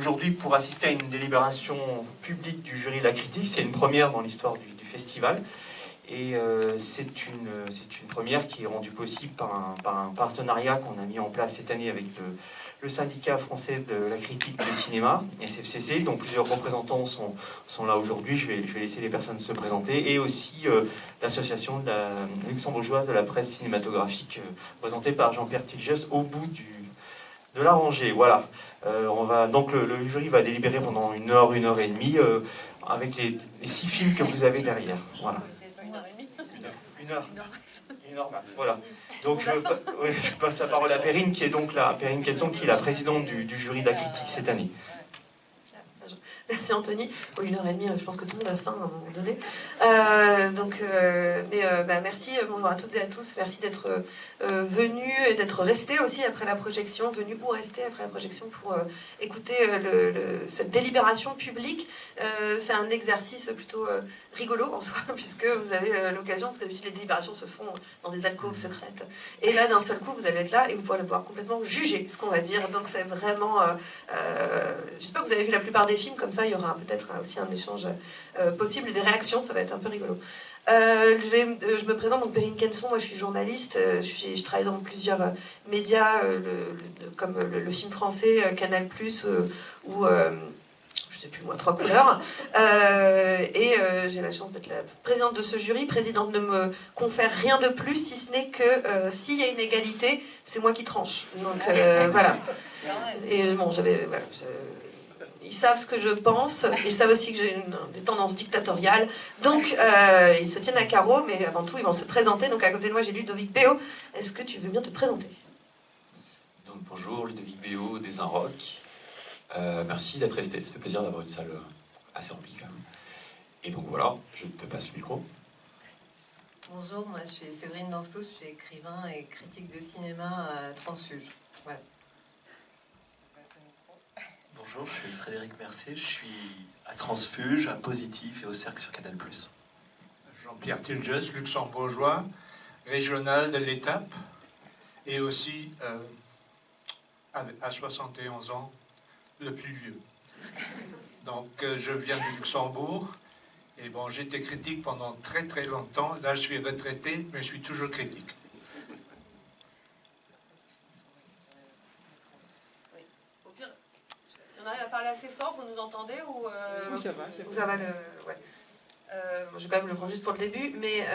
aujourd'hui pour assister à une délibération publique du jury de la critique. C'est une première dans l'histoire du festival. Et c'est une première qui est rendue possible par un partenariat qu'on a mis en place cette année avec le syndicat français de la critique de cinéma, SFCC. Donc plusieurs représentants sont là aujourd'hui. Je vais laisser les personnes se présenter. Et aussi l'association de la luxembourgeoise de la presse cinématographique, présentée par Jean-Pierre Tilgès au bout de la rangée. Voilà. Donc le jury va délibérer pendant 1 heure et demie avec les 6 films que vous avez derrière. Voilà. Une heure max, voilà. Donc je passe la parole à Perrine, qui est donc Perrine Quetzon, qui est la présidente du jury de la critique cette année. Merci Anthony. 1 heure et demie, je pense que tout le monde a faim à un moment donné. Merci, bonjour à toutes et à tous. Merci d'être venus et d'être restés aussi après la projection, venus ou restés après la projection pour écouter cette délibération publique. C'est un exercice plutôt rigolo en soi, puisque vous avez l'occasion, parce que d'habitude les délibérations se font dans des alcôves secrètes. Et là, d'un seul coup, vous allez être là et vous pourrez pouvoir complètement juger ce qu'on va dire. Donc c'est vraiment... j'espère que vous avez vu la plupart des films, comme ça il y aura peut-être aussi un échange possible et des réactions, ça va être un peu rigolo. Je me présente, donc Perrine Quetzon, moi je suis journaliste, je travaille dans plusieurs médias, comme le film français, Canal+, ou je sais plus moi, 3 couleurs. J'ai la chance d'être la présidente de ce jury. Présidente ne me confère rien de plus, si ce n'est que s'il y a une égalité, c'est moi qui tranche. Donc voilà. Et bon, ils savent ce que je pense, ils savent aussi que j'ai des tendances dictatoriales, donc ils se tiennent à carreau, mais avant tout ils vont se présenter. Donc à côté de moi j'ai Ludovic Béot. Est-ce que tu veux bien te présenter? Donc bonjour, Ludovic Béot des Inrocks. Merci d'être resté, ça fait plaisir d'avoir une salle assez remplie quand même. Et donc voilà, je te passe le micro. Bonjour, moi je suis Séverine Dorflous, je suis écrivain et critique de cinéma à Transfuge. Voilà. Bonjour, je suis Frédéric Mercier, je suis à Transfuge, à Positif et au Cercle sur Canal+. Jean-Pierre Tilgès, luxembourgeois, régional de l'Étape, et aussi, à 71 ans, le plus vieux. Donc, je viens du Luxembourg, et bon, j'étais critique pendant très très longtemps. Là, je suis retraité, mais je suis toujours critique. Si on arrive à parler assez fort, vous nous entendez ou Oui, ça va. Ça va ouais. Je vais quand même le prendre juste pour le début, mais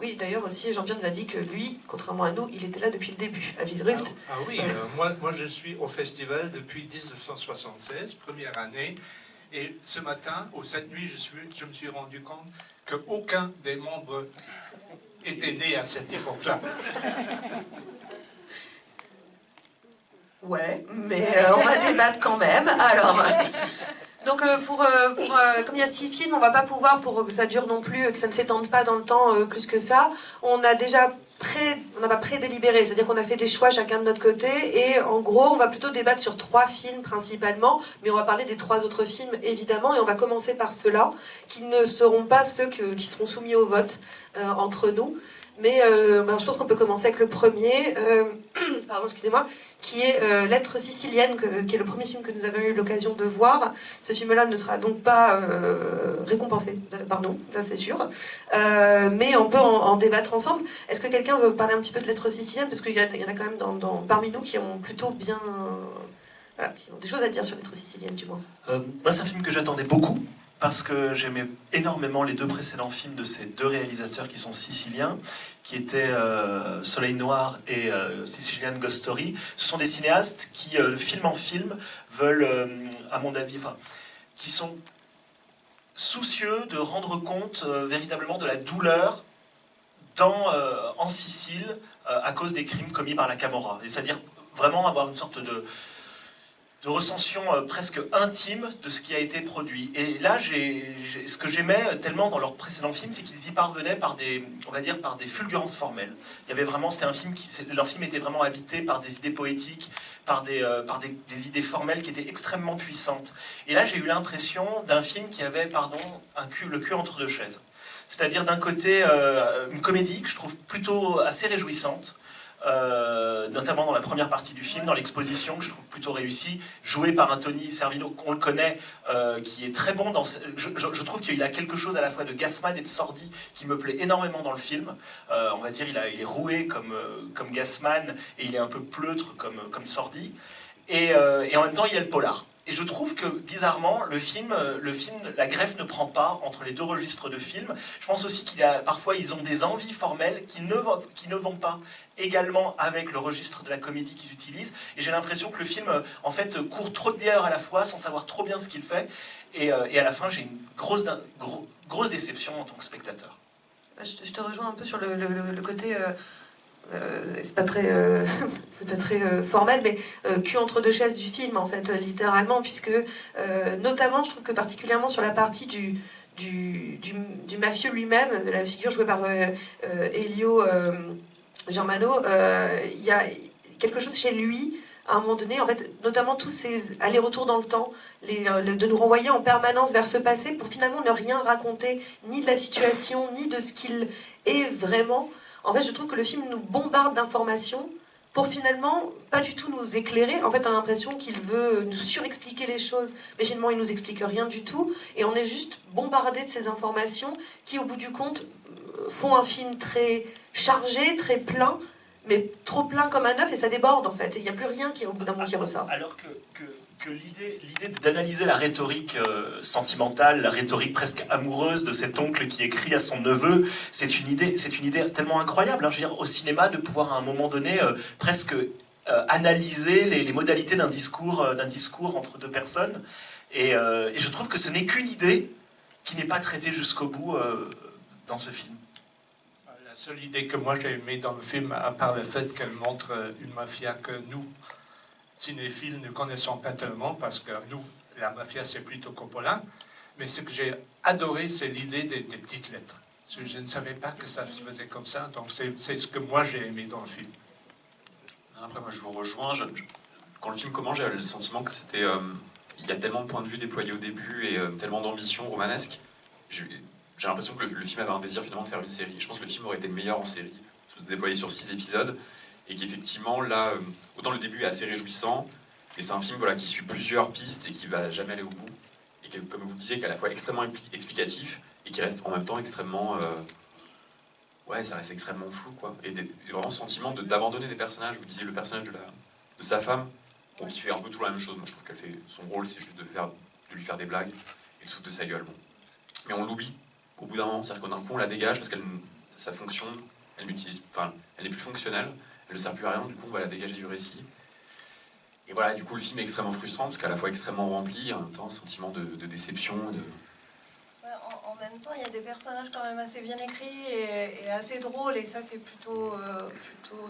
oui, d'ailleurs aussi, Jean-Pierre nous a dit que lui, contrairement à nous, il était là depuis le début, à Villerupt. Ah oui, moi je suis au festival depuis 1976, première année, et ce matin, ou cette nuit, je me suis rendu compte qu'aucun des membres était né à cette époque-là. Ouais, mais on va débattre quand même. Alors, donc comme il y a 6 films, on va pas pouvoir, pour que ça dure non plus, que ça ne s'étende pas dans le temps plus que ça, on n'a pas pré-délibéré, c'est-à-dire qu'on a fait des choix chacun de notre côté, et en gros, on va plutôt débattre sur 3 films principalement, mais on va parler des 3 autres films évidemment, et on va commencer par ceux-là, qui ne seront pas ceux qui seront soumis au vote entre nous. Mais je pense qu'on peut commencer avec le premier, pardon, excusez-moi, qui est Lettre sicilienne, qui est le premier film que nous avons eu l'occasion de voir. Ce film-là ne sera donc pas récompensé par nous, ça c'est sûr. Mais on peut en débattre ensemble. Est-ce que quelqu'un veut parler un petit peu de Lettre sicilienne? Parce qu'il y en a quand même parmi nous qui ont plutôt bien... qui ont des choses à dire sur Lettre sicilienne, du moins. Moi, c'est un film que j'attendais beaucoup, parce que j'aimais énormément les 2 précédents films de ces 2 réalisateurs qui sont siciliens, qui étaient Soleil Noir et Sicilian Ghost Story. Ce sont des cinéastes qui, film en film, veulent, à mon avis, qui sont soucieux de rendre compte véritablement de la douleur en Sicile à cause des crimes commis par la Camorra. Et c'est-à-dire vraiment avoir une sorte de recension presque intime de ce qui a été produit. Et là, ce que j'aimais tellement dans leurs précédents films, c'est qu'ils y parvenaient par des fulgurances formelles. Il y avait vraiment, leur film était vraiment habité par des idées poétiques, par des idées formelles qui étaient extrêmement puissantes. Et là, j'ai eu l'impression d'un film qui avait, le cul entre 2 chaises. C'est-à-dire d'un côté, une comédie que je trouve plutôt assez réjouissante, notamment dans la première partie du film, dans l'exposition, que je trouve plutôt réussie, joué par un Tony Servino qu'on le connaît, qui est très bon dans... Je trouve qu'il a quelque chose à la fois de Gassman et de Sordi qui me plaît énormément dans le film. On va dire il est roué comme Gassman et il est un peu pleutre comme Sordi. Et en même temps, il y a le polar. Et je trouve que, bizarrement, le film, la greffe ne prend pas entre les deux registres de film. Je pense aussi parfois, ils ont des envies formelles qui ne vont pas également avec le registre de la comédie qu'ils utilisent. Et j'ai l'impression que le film, en fait, court trop d'heures à la fois, sans savoir trop bien ce qu'il fait. Et à la fin, j'ai une grosse déception en tant que spectateur. Je te rejoins un peu sur le côté... c'est pas très, formel, mais cul entre deux chaises du film, en fait, littéralement, puisque notamment, je trouve que particulièrement sur la partie du mafieux lui-même, de la figure jouée par Elio Germano, il y a quelque chose chez lui, à un moment donné, en fait, notamment tous ces allers-retours dans le temps, de nous renvoyer en permanence vers ce passé pour finalement ne rien raconter, ni de la situation, ni de ce qu'il est vraiment. En fait, je trouve que le film nous bombarde d'informations pour finalement pas du tout nous éclairer. En fait, on a l'impression qu'il veut nous surexpliquer les choses, mais finalement, il nous explique rien du tout. Et on est juste bombardé de ces informations qui, au bout du compte, font un film très chargé, très plein, mais trop plein comme un œuf, et ça déborde, en fait. Et il n'y a plus rien qui, au bout d'un moment, qui ressort. Alors que l'idée d'analyser la rhétorique sentimentale, la rhétorique presque amoureuse de cet oncle qui écrit à son neveu, c'est une idée tellement incroyable. Hein. Je veux dire, au cinéma, de pouvoir à un moment donné presque analyser les modalités d'un discours entre deux personnes. Et je trouve que ce n'est qu'une idée qui n'est pas traitée jusqu'au bout dans ce film. La seule idée que moi j'ai aimée dans le film, à part le fait qu'elle montre une mafia que nous, cinéphiles, ne connaissons pas tellement, parce que nous, la mafia, c'est plutôt Coppola. Mais ce que j'ai adoré, c'est l'idée des petites lettres. Je ne savais pas que ça se faisait comme ça, donc c'est ce que moi j'ai aimé dans le film. Après, moi, je vous rejoins. Quand le film commence, j'avais le sentiment que c'était... il y a tellement de points de vue déployés au début et tellement d'ambition romanesque. J'ai l'impression que le film avait un désir finalement de faire une série. Je pense que le film aurait été meilleur en série, déployé sur 6 épisodes. Et qu'effectivement, là, autant le début est assez réjouissant, mais c'est un film voilà, qui suit plusieurs pistes et qui va jamais aller au bout. Et qui, comme vous disiez, qui est à la fois extrêmement explicatif et qui reste en même temps extrêmement... ouais, ça reste extrêmement flou, quoi. Et vraiment ce sentiment d'abandonner des personnages. Vous disiez le personnage de sa femme, bon, qui fait un peu toujours la même chose. Moi, je trouve qu'elle fait son rôle, c'est juste de lui faire des blagues et de se foutre de sa gueule. Bon. Mais on l'oublie au bout d'un moment. C'est-à-dire qu'un coup, on la dégage parce que sa fonction, elle n'est plus fonctionnelle. Elle ne sert plus à rien, du coup on va la dégager du récit. Et voilà, du coup le film est extrêmement frustrant, parce qu'à la fois extrêmement rempli, en même temps un sentiment de déception. En même temps, il y a des personnages quand même assez bien écrits et assez drôles, et ça c'est plutôt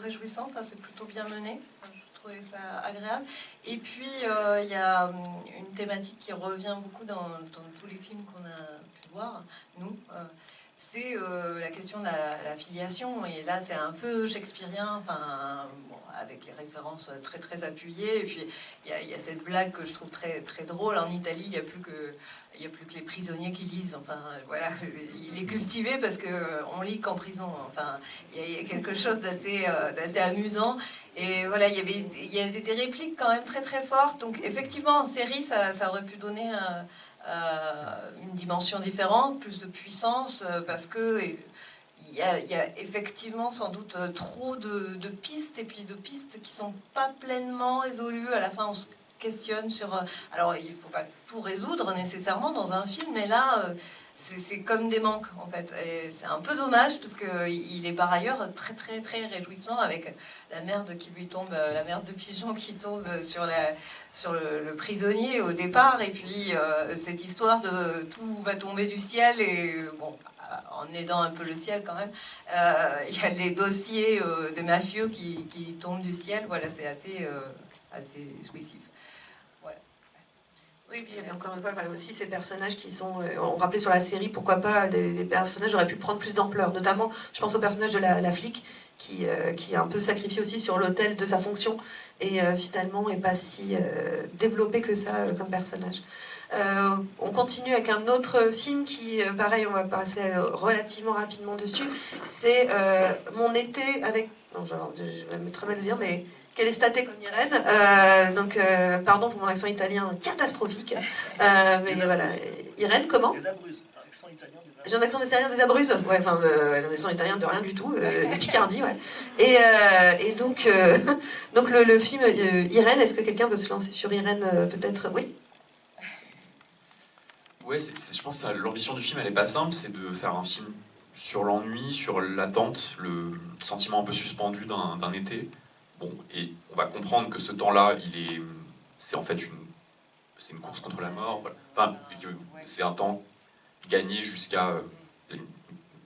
réjouissant, enfin, c'est plutôt bien mené. Je trouvais ça agréable. Et puis il y a une thématique qui revient beaucoup dans tous les films qu'on a pu voir, nous. C'est la question de la filiation, et là c'est un peu shakespearien, enfin, bon, avec les références très très appuyées, et puis il y a cette blague que je trouve très très drôle. En Italie, il n'y a plus que les prisonniers qui lisent, enfin voilà, il est cultivé parce qu'on lit qu'en prison, enfin il y a quelque chose d'assez amusant, et voilà, il y avait des répliques quand même très très fortes, donc effectivement en série ça aurait pu donner une dimension différente, plus de puissance, parce que il y a effectivement sans doute trop de pistes, et puis de pistes qui sont pas pleinement résolues. À la fin, on se questionne sur... alors, il faut pas tout résoudre nécessairement dans un film, mais là, c'est comme des manques, en fait. Et c'est un peu dommage, parce qu'il est par ailleurs très, très, très réjouissant, avec la merde qui lui tombe, la merde de pigeon qui tombe sur le prisonnier au départ, et puis cette histoire de tout va tomber du ciel, et bon, en aidant un peu le ciel quand même, il y a les dossiers des mafieux qui tombent du ciel. Voilà, c'est assez jouissif. Voilà. Oui, puis il y avait encore une fois aussi ces personnages qui sont, on rappelait sur la série, pourquoi pas, des personnages auraient pu prendre plus d'ampleur. Notamment, je pense au personnage de la flic, qui est un peu sacrifié aussi sur l'autel de sa fonction, et finalement n'est pas si développé que ça comme personnage. On continue avec un autre film qui, pareil, on va passer relativement rapidement dessus. C'est Mon été avec... Non, je vais très mal le dire, mais... Qu'elle est statée comme Irène. Pardon pour mon accent italien catastrophique. Mais voilà. Irène, comment? Des Abruzzes, un accent italien des Abruzzes. J'ai un accent italien des Abruzzes. Ouais, enfin, un accent italien de rien du tout. De Picardie, ouais. Et donc, donc le film Irène, est-ce que quelqu'un veut se lancer sur Irène, peut-être? Oui. Ouais, je pense que l'ambition du film, elle est pas simple, c'est de faire un film sur l'ennui, sur l'attente, le sentiment un peu suspendu d'un été. Bon, et on va comprendre que ce temps-là, c'est en fait c'est une course contre la mort. Voilà. Enfin, c'est un temps gagné jusqu'à une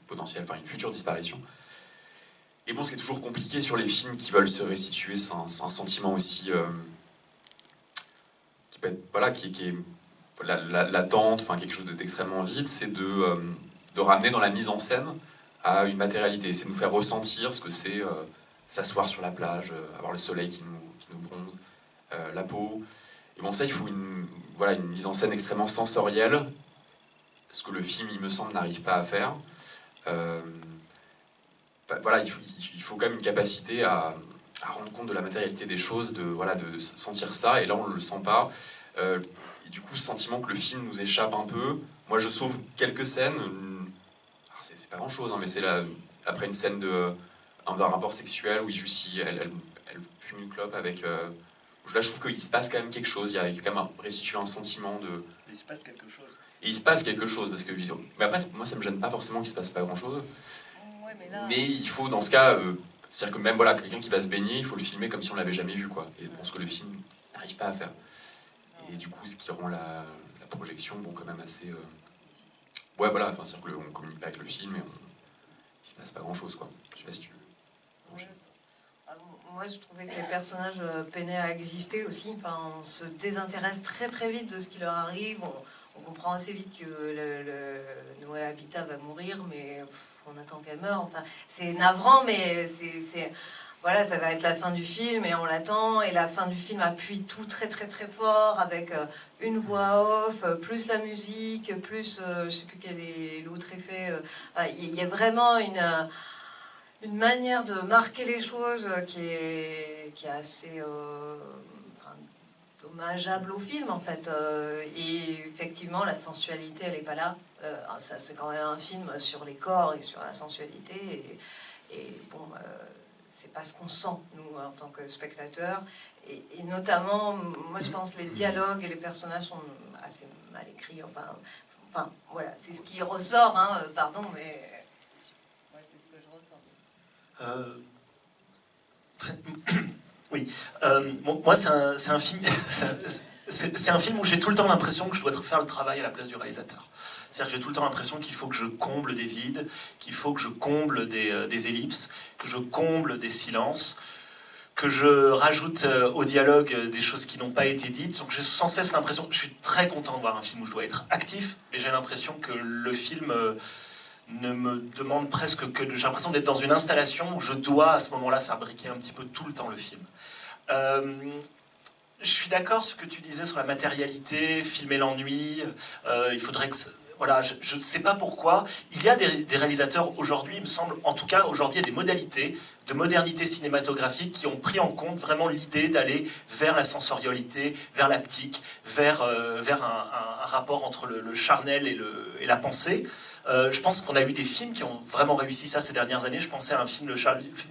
potentielle, enfin une future disparition. Et bon, ce qui est toujours compliqué sur les films qui veulent se restituer, c'est un sentiment aussi qui peut être, voilà, qui est l'attente, enfin quelque chose d'extrêmement vide, c'est de ramener dans la mise en scène à une matérialité, c'est de nous faire ressentir ce que c'est s'asseoir sur la plage, avoir le soleil qui nous bronze la peau. Et bon, ça, il faut une mise en scène extrêmement sensorielle, ce que le film, il me semble, n'arrive pas à faire. Voilà, il faut quand même une capacité à rendre compte de la matérialité des choses, de sentir ça, et là, on ne le sent pas. Et du coup, ce sentiment que le film nous échappe un peu. Moi, je sauve quelques scènes. C'est pas grand-chose, hein, mais c'est après une scène d'un rapport sexuel où elle fume une clope avec... là, je trouve qu'il se passe quand même quelque chose. Il y a quand même restitué un sentiment de... Il se passe quelque chose. Et il se passe quelque chose, parce que... Mais après, moi, ça me gêne pas forcément qu'il se passe pas grand-chose. Ouais, mais là... Mais il faut, dans ce cas... c'est-à-dire que même, voilà, quelqu'un qui va se baigner, il faut le filmer comme si on l'avait jamais vu, quoi. Et bon, ce que le film n'arrive pas à faire. Et du coup, ce qui rend la projection, bon, quand même assez... Ouais, voilà, enfin, c'est-à-dire qu'on communique pas avec le film et il se passe pas grand-chose, quoi. Je sais pas si tu veux... Ouais. Moi, je trouvais que les personnages peinaient à exister aussi. Enfin, on se désintéresse très très vite de ce qui leur arrive. On comprend assez vite que le Noé Habitat va mourir, mais on attend qu'elle meure. Enfin, c'est navrant, mais c'est voilà, ça va être la fin du film et on l'attend. Et la fin du film appuie tout très très très fort avec une voix off, plus la musique, plus je sais plus quel est l'autre effet. Il y a vraiment une manière de marquer les choses qui est assez dommageable au film en fait. Et effectivement, la sensualité, elle n'est pas là. Ça, c'est quand même un film sur les corps et sur la sensualité. Et bon, c'est pas ce qu'on sent, nous, en tant que spectateurs. Et notamment, moi, je pense que les dialogues et les personnages sont assez mal écrits. Enfin voilà, c'est ce qui ressort, hein, pardon, mais... c'est ce que je ressens. Oui, moi c'est un film, c'est un film où j'ai tout le temps l'impression que je dois faire le travail à la place du réalisateur. C'est-à-dire que j'ai tout le temps l'impression qu'il faut que je comble des vides, qu'il faut que je comble des ellipses, que je comble des silences, que je rajoute au dialogue des choses qui n'ont pas été dites. Donc j'ai sans cesse l'impression, je suis très content de voir un film où je dois être actif, mais j'ai l'impression que le film... ne me demande presque que... J'ai l'impression d'être dans une installation où je dois à ce moment-là fabriquer un petit peu tout le temps le film. Je suis d'accord sur ce que tu disais sur la matérialité, filmer l'ennui. Il faudrait que... Voilà, je ne sais pas pourquoi. Il y a des réalisateurs aujourd'hui, il me semble, en tout cas aujourd'hui, il y a des modalités de modernité cinématographique qui ont pris en compte vraiment l'idée d'aller vers la sensorialité, vers l'haptique, vers un rapport entre le charnel et la pensée. Je pense qu'on a eu des films qui ont vraiment réussi ça ces dernières années. Je pensais à un film de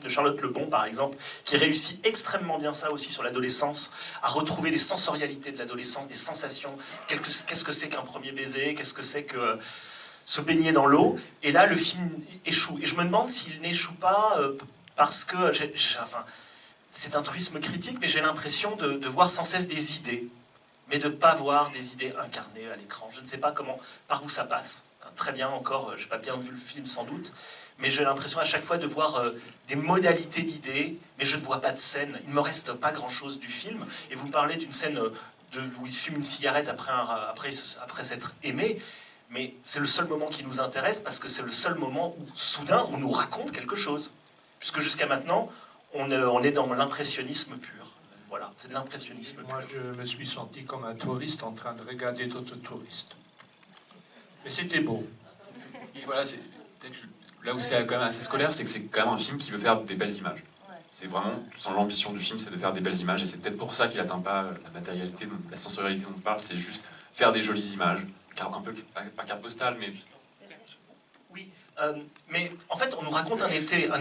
Charlotte Lebon, par exemple, qui réussit extrêmement bien ça aussi sur l'adolescence, à retrouver les sensorialités de l'adolescence, des sensations. Qu'est-ce que c'est qu'un premier baiser? Qu'est-ce que c'est que se baigner dans l'eau? Et là, le film échoue. Et je me demande s'il n'échoue pas parce que... Enfin, c'est un truisme critique, mais j'ai l'impression de voir sans cesse des idées, mais de ne pas voir des idées incarnées à l'écran. Je ne sais pas par où ça passe. Très bien encore, je n'ai pas bien vu le film sans doute, mais j'ai l'impression à chaque fois de voir des modalités d'idées, mais je ne vois pas de scène. Il ne me reste pas grand-chose du film. Et vous me parlez d'une scène où il fume une cigarette après s'être aimé, mais c'est le seul moment qui nous intéresse parce que c'est le seul moment où, soudain, on nous raconte quelque chose. Puisque jusqu'à maintenant, on est dans l'impressionnisme pur. Voilà, c'est de l'impressionnisme pur. Moi, je me suis senti comme un touriste en train de regarder d'autres touristes. Mais c'était beau. Et voilà, c'est peut-être là où c'est quand même assez scolaire, c'est que c'est quand même un film qui veut faire des belles images. C'est vraiment, l'ambition du film, c'est de faire des belles images, et c'est peut-être pour ça qu'il n'atteint pas la matérialité, la sensorialité dont on parle, c'est juste faire des jolies images, un peu, pas carte postale, mais... Oui, mais en fait, on nous raconte un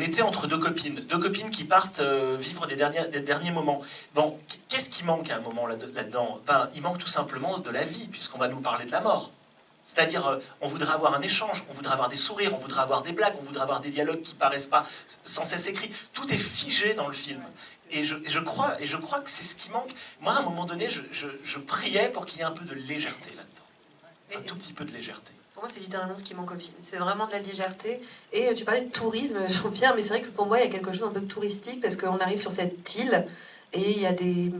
été entre deux copines qui partent vivre des derniers moments. Bon, qu'est-ce qui manque à un moment là-dedans? Ben, il manque tout simplement de la vie, puisqu'on va nous parler de la mort. C'est-à-dire, on voudrait avoir un échange, on voudrait avoir des sourires, on voudrait avoir des blagues, on voudrait avoir des dialogues qui paraissent pas sans cesse écrits. Tout est figé dans le film. Et je crois que c'est ce qui manque. Moi, à un moment donné, je priais pour qu'il y ait un peu de légèreté là-dedans. Un tout petit peu de légèreté. Pour moi, c'est littéralement ce qui manque au film. C'est vraiment de la légèreté. Et tu parlais de tourisme, Jean-Pierre, mais c'est vrai que pour moi, il y a quelque chose un peu de touristique, parce qu'on arrive sur cette île, et il y a des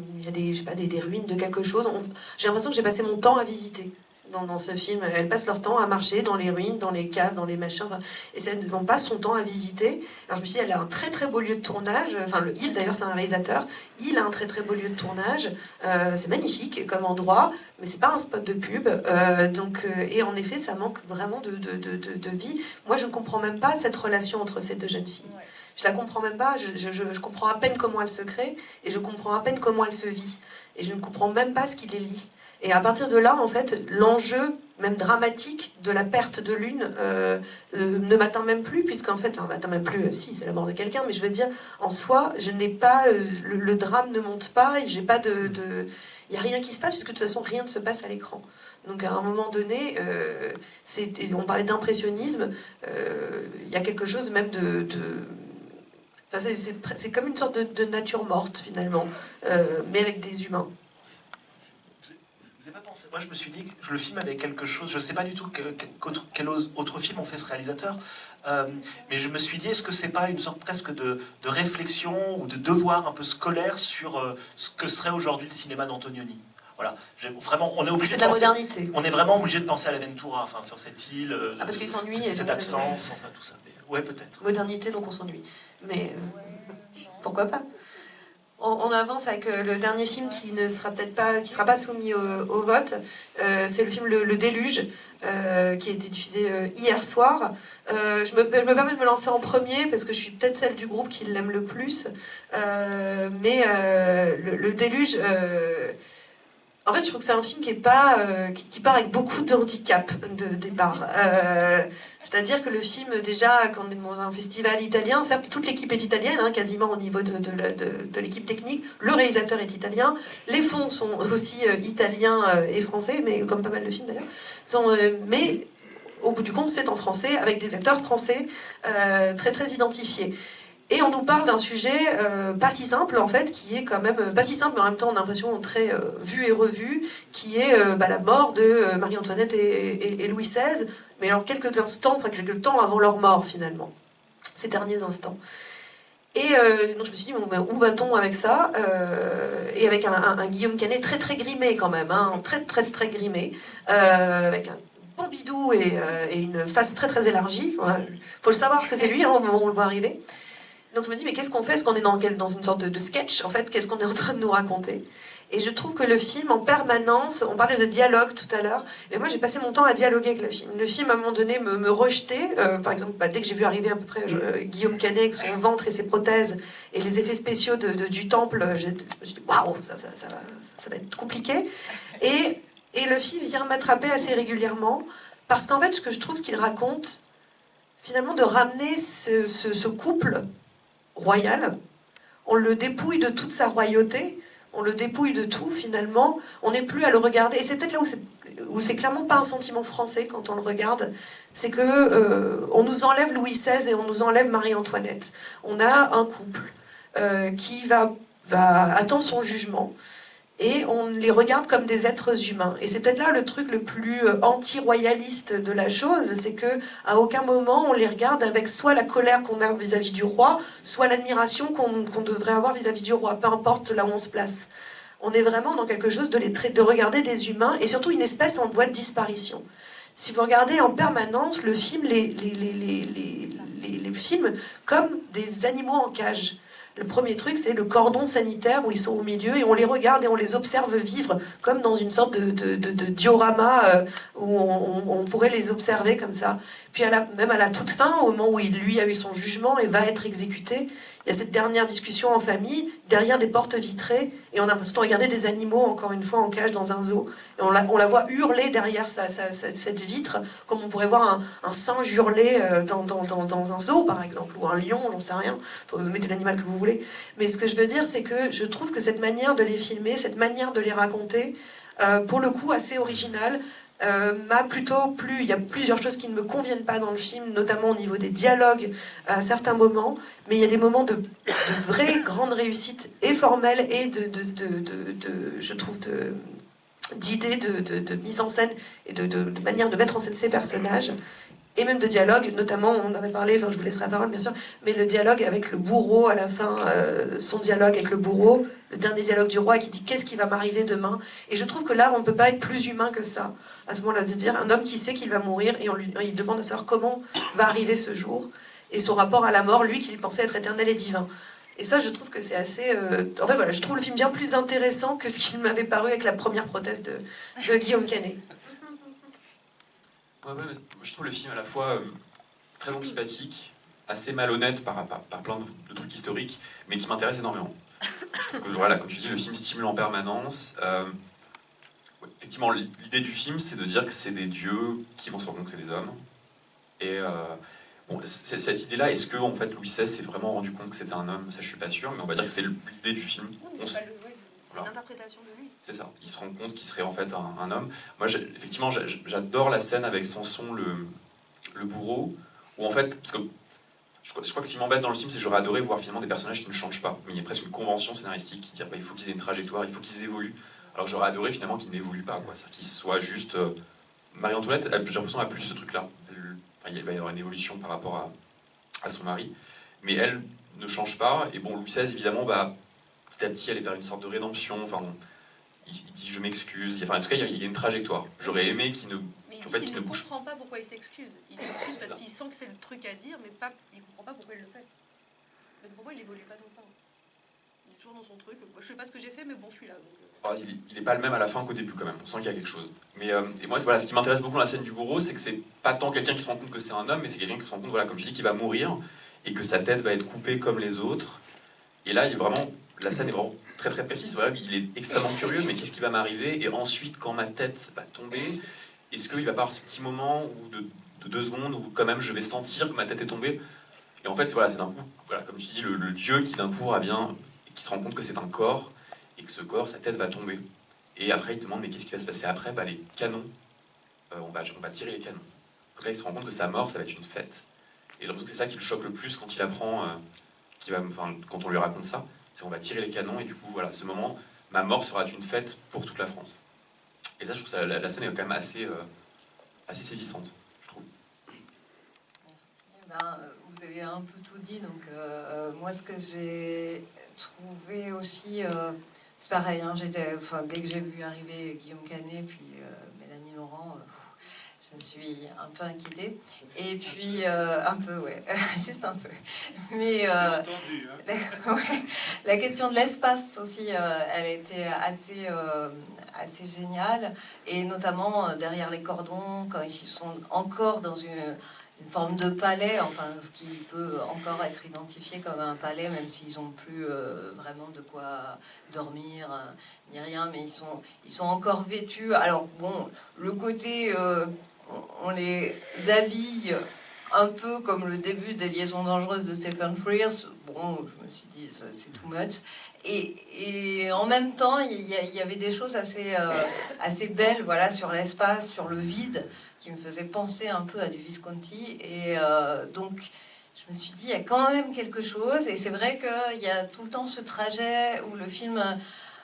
je sais pas, des ruines de quelque chose. J'ai l'impression que j'ai passé mon temps à visiter. Dans ce film, elles passent leur temps à marcher dans les ruines, dans les caves, dans les machins, enfin, et on passe son temps à visiter. Alors je me suis dit, elle a un très très beau lieu de tournage, enfin il d'ailleurs c'est un réalisateur, il a un très très beau lieu de tournage, c'est magnifique comme endroit, mais c'est pas un spot de pub, et en effet ça manque vraiment de vie. Moi je ne comprends même pas cette relation entre ces deux jeunes filles. Je la comprends même pas, je comprends à peine comment elle se crée, et je comprends à peine comment elle se vit, et je ne comprends même pas ce qui les lie. Et à partir de là, en fait, l'enjeu, même dramatique, de la perte de l'une ne m'atteint même plus, puisqu'en fait, enfin, m'atteint même plus, si, c'est la mort de quelqu'un, mais je veux dire, en soi, je n'ai pas, le drame ne monte pas, et j'ai pas il n'y a rien qui se passe, puisque de toute façon, rien ne se passe à l'écran. Donc à un moment donné, on parlait d'impressionnisme, il y a quelque chose même Enfin, c'est comme une sorte de nature morte, finalement, mais avec des humains. Pas pensé. Moi, je me suis dit que le film avait quelque chose. Je ne sais pas du tout quel autre film ont fait ce réalisateur, mais je me suis dit, est-ce que c'est pas une sorte presque de réflexion ou de devoir un peu scolaire sur ce que serait aujourd'hui le cinéma d'Antonioni? Voilà, vraiment, on est obligé. C'est de la modernité. On est vraiment obligé de penser à l'Aventura, enfin, sur cette île. Parce qu'il s'ennuie. Cette absence, enfin tout ça. Ouais, peut-être. Modernité, donc on s'ennuie. Mais pourquoi pas? On avance avec le dernier film qui ne sera peut-être pas, qui sera pas soumis au vote. C'est le film Le Déluge, qui a été diffusé hier soir. Je me permets de me lancer en premier parce que je suis peut-être celle du groupe qui l'aime le plus. Mais le Déluge. En fait, je trouve que c'est un film qui part avec beaucoup de handicap de départ. C'est-à-dire que le film, déjà, quand on est dans un festival italien, certes, toute l'équipe est italienne, hein, quasiment au niveau de l'équipe technique. Le réalisateur est italien. Les fonds sont aussi italiens et français, mais comme pas mal de films d'ailleurs. Mais au bout du compte, c'est en français, avec des acteurs français très très identifiés. Et on nous parle d'un sujet pas si simple, en fait, qui est quand même pas si simple, mais en même temps, on a l'impression très vu et revu, qui est la mort de Marie-Antoinette et Louis XVI, mais alors quelques temps avant leur mort, finalement, ces derniers instants. Et donc je me suis dit, bon, ben, où va-t-on avec ça et avec un Guillaume Canet très très grimé quand même, hein, très très très grimé, avec un pompidou et une face très très élargie. Il faut le savoir que c'est lui, hein, au moment où on le voit arriver. Donc je me dis, mais qu'est-ce qu'on fait? Est-ce qu'on est dans une sorte de sketch, en fait? Qu'est-ce qu'on est en train de nous raconter? Et je trouve que le film, en permanence, on parlait de dialogue tout à l'heure, mais moi j'ai passé mon temps à dialoguer avec le film. Le film, à un moment donné, me rejetait. Par exemple, dès que j'ai vu arriver à peu près Guillaume Canet avec son ventre et ses prothèses, et les effets spéciaux du temple, je me suis dit, waouh, ça va être compliqué. Et le film vient m'attraper assez régulièrement, parce qu'en fait, ce que je trouve, ce qu'il raconte, finalement, de ramener ce couple royal, on le dépouille de toute sa royauté, on le dépouille de tout finalement, on n'est plus à le regarder, et c'est peut-être là où c'est clairement pas un sentiment français quand on le regarde, c'est que on nous enlève Louis XVI et on nous enlève Marie-Antoinette. On a un couple qui attend son jugement, et on les regarde comme des êtres humains. Et c'est peut-être là le truc le plus anti-royaliste de la chose, c'est que à aucun moment on les regarde avec soit la colère qu'on a vis-à-vis du roi, soit l'admiration qu'on devrait avoir vis-à-vis du roi, peu importe là où on se place. On est vraiment dans quelque chose de regarder des humains, et surtout une espèce en voie de disparition. Si vous regardez en permanence le film, les films comme des animaux en cage. Le premier truc, c'est le cordon sanitaire où ils sont au milieu et on les regarde et on les observe vivre comme dans une sorte de diorama où on pourrait les observer comme ça. Puis même à la toute fin, au moment où lui a eu son jugement et va être exécuté, il y a cette dernière discussion en famille, derrière des portes vitrées, et on a l'impression de regarder des animaux, encore une fois, en cage dans un zoo. Et on la voit hurler derrière cette vitre, comme on pourrait voir un singe hurler dans un zoo, par exemple, ou un lion, j'en sais rien. Vous mettez l'animal que vous voulez. Mais ce que je veux dire, c'est que je trouve que cette manière de les filmer, cette manière de les raconter, pour le coup assez originale, m'a plutôt plu. Il y a plusieurs choses qui ne me conviennent pas dans le film, notamment au niveau des dialogues à certains moments, mais il y a des moments de vraie grande réussite, et formelle, et je trouve, d'idées de mise en scène, et de manière de mettre en scène ces personnages, et même de dialogue, notamment, on en avait parlé, enfin je vous laisserai la parole bien sûr, mais le dialogue avec le bourreau à la fin, son dialogue avec le bourreau, le dernier dialogue du roi qui dit qu'est-ce qui va m'arriver demain, et je trouve que là on ne peut pas être plus humain que ça, à ce moment-là, de dire un homme qui sait qu'il va mourir et il demande à savoir comment va arriver ce jour, et son rapport à la mort, lui qui pensait être éternel et divin. Et ça, je trouve que c'est assez... En fait, voilà, je trouve le film bien plus intéressant que ce qu'il m'avait paru avec la première prothèse de Guillaume Canet. Ouais, je trouve le film à la fois très antipathique, assez malhonnête par plein de trucs historiques, mais qui m'intéresse énormément. Je trouve que, voilà, comme tu dis, le film stimule en permanence. Ouais, effectivement, l'idée du film, c'est de dire que c'est des dieux qui vont se rendre compte que c'est des hommes. Et bon, cette idée-là, est-ce que en fait, Louis XVI s'est vraiment rendu compte que c'était un homme? Ça, je suis pas sûr, mais on va dire que c'est l'idée du film. C'est une interprétation de lui. C'est ça. Il se rend compte qu'il serait en fait un homme. Moi, effectivement, j'adore la scène avec Samson, le bourreau, où en fait, parce que je crois que ce qui m'embête dans le film, c'est que j'aurais adoré voir finalement des personnages qui ne changent pas. Mais il y a presque une convention scénaristique qui dit bah, il faut qu'ils aient une trajectoire, il faut qu'ils évoluent. Alors j'aurais adoré finalement qu'ils n'évoluent pas, quoi. C'est-à-dire qu'ils soient juste. Marie-Antoinette, j'ai l'impression qu'elle a plus ce truc-là. Il va y avoir une évolution par rapport à son mari. Mais elle ne change pas. Et bon, Louis XVI, évidemment, va petit à petit aller vers une sorte de rédemption. Enfin, il dit je m'excuse. Enfin, en tout cas, il y a une trajectoire. J'aurais aimé qu'il ne. Mais En fait, il il ne ne bouge comprend pas pourquoi il s'excuse. Il s'excuse parce qu'il sent que c'est le truc à dire, mais il ne comprend pas pourquoi il le fait. Mais pourquoi il évolue pas comme ça? Il est toujours dans son truc. Moi, je sais pas ce que j'ai fait, mais bon, je suis là. Donc... Il n'est pas le même à la fin qu'au début quand même. On sent qu'il y a quelque chose. Mais et moi, voilà, ce qui m'intéresse beaucoup dans la scène du bourreau, c'est que c'est pas tant quelqu'un qui se rend compte que c'est un homme, mais c'est quelqu'un qui se rend compte, voilà, comme tu dis, qu'il va mourir et que sa tête va être coupée comme les autres. Et là, la scène est vraiment très très précise. Voilà, il est extrêmement curieux, mais qu'est-ce qui va m'arriver? Et ensuite, quand ma tête va tomber, est-ce qu'il va pas avoir ce petit moment où de 2 secondes où quand même je vais sentir que ma tête est tombée? Et en fait, c'est d'un coup, voilà, comme tu dis, le dieu qui d'un coup qui se rend compte que c'est un corps et que ce corps, sa tête va tomber. Et après, il te demande mais qu'est-ce qui va se passer après? Bah, les canons, on va tirer les canons. Donc là, il se rend compte que sa mort, ça va être une fête. Et j'ai l'impression que c'est ça qui le choque le plus quand il apprend, quand on lui raconte ça, c'est qu'on va tirer les canons et du coup, voilà, ce moment, ma mort sera une fête pour toute la France. Et ça, je trouve que la scène est quand même assez saisissante, je trouve. Vous avez un peu tout dit, donc moi ce que j'ai trouvé aussi, c'est pareil, hein, dès que j'ai vu arriver Guillaume Canet puis Mélanie Laurent, je me suis un peu inquiétée. Et puis, un peu, ouais, juste un peu. Mais la question de l'espace aussi, elle était assez géniale. Et notamment derrière les cordons, quand ils sont encore dans une forme de palais, enfin, ce qui peut encore être identifié comme un palais, même s'ils n'ont plus vraiment de quoi dormir, ni rien, mais ils sont encore vêtus. Alors, bon, le côté... on les habille un peu comme le début des Liaisons dangereuses de Stephen Frears. Bon, je me suis dit, c'est too much. Et en même temps, il y avait des choses assez belles, voilà, sur l'espace, sur le vide, qui me faisaient penser un peu à du Visconti. Et donc, je me suis dit, il y a quand même quelque chose. Et c'est vrai qu'il y a tout le temps ce trajet où le film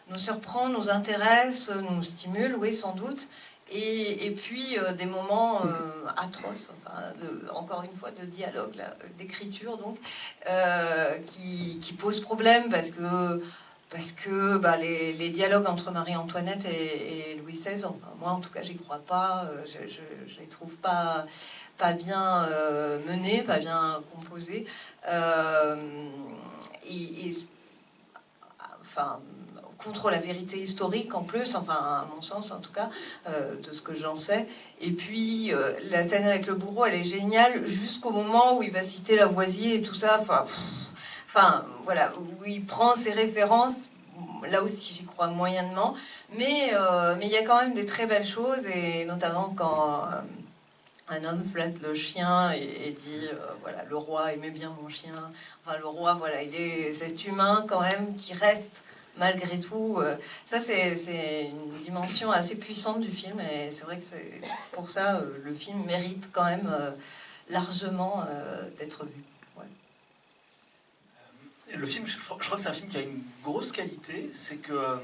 nous surprend, nous intéresse, nous stimule, oui, sans doute. Et puis des moments atroces, enfin, encore une fois, de dialogue, d'écriture, donc, qui posent problème parce que les dialogues entre Marie-Antoinette et Louis XVI, moi en tout cas j'y crois pas, je les trouve pas bien menés, pas bien composés. Enfin, contre la vérité historique en plus, enfin à mon sens en tout cas, de ce que j'en sais. Et puis la scène avec le bourreau, elle est géniale jusqu'au moment où il va citer Lavoisier et tout ça. Enfin voilà, où il prend ses références. Là aussi, j'y crois moyennement, mais il y a quand même des très belles choses, et notamment quand un homme flatte le chien et dit voilà, le roi aimait bien mon chien. Enfin, le roi, voilà, il est cet humain quand même qui reste malgré tout. Ça, c'est une dimension assez puissante du film, et c'est vrai que c'est pour ça le film mérite quand même largement d'être vu. Le film, je crois que c'est un film qui a une grosse qualité, c'est que,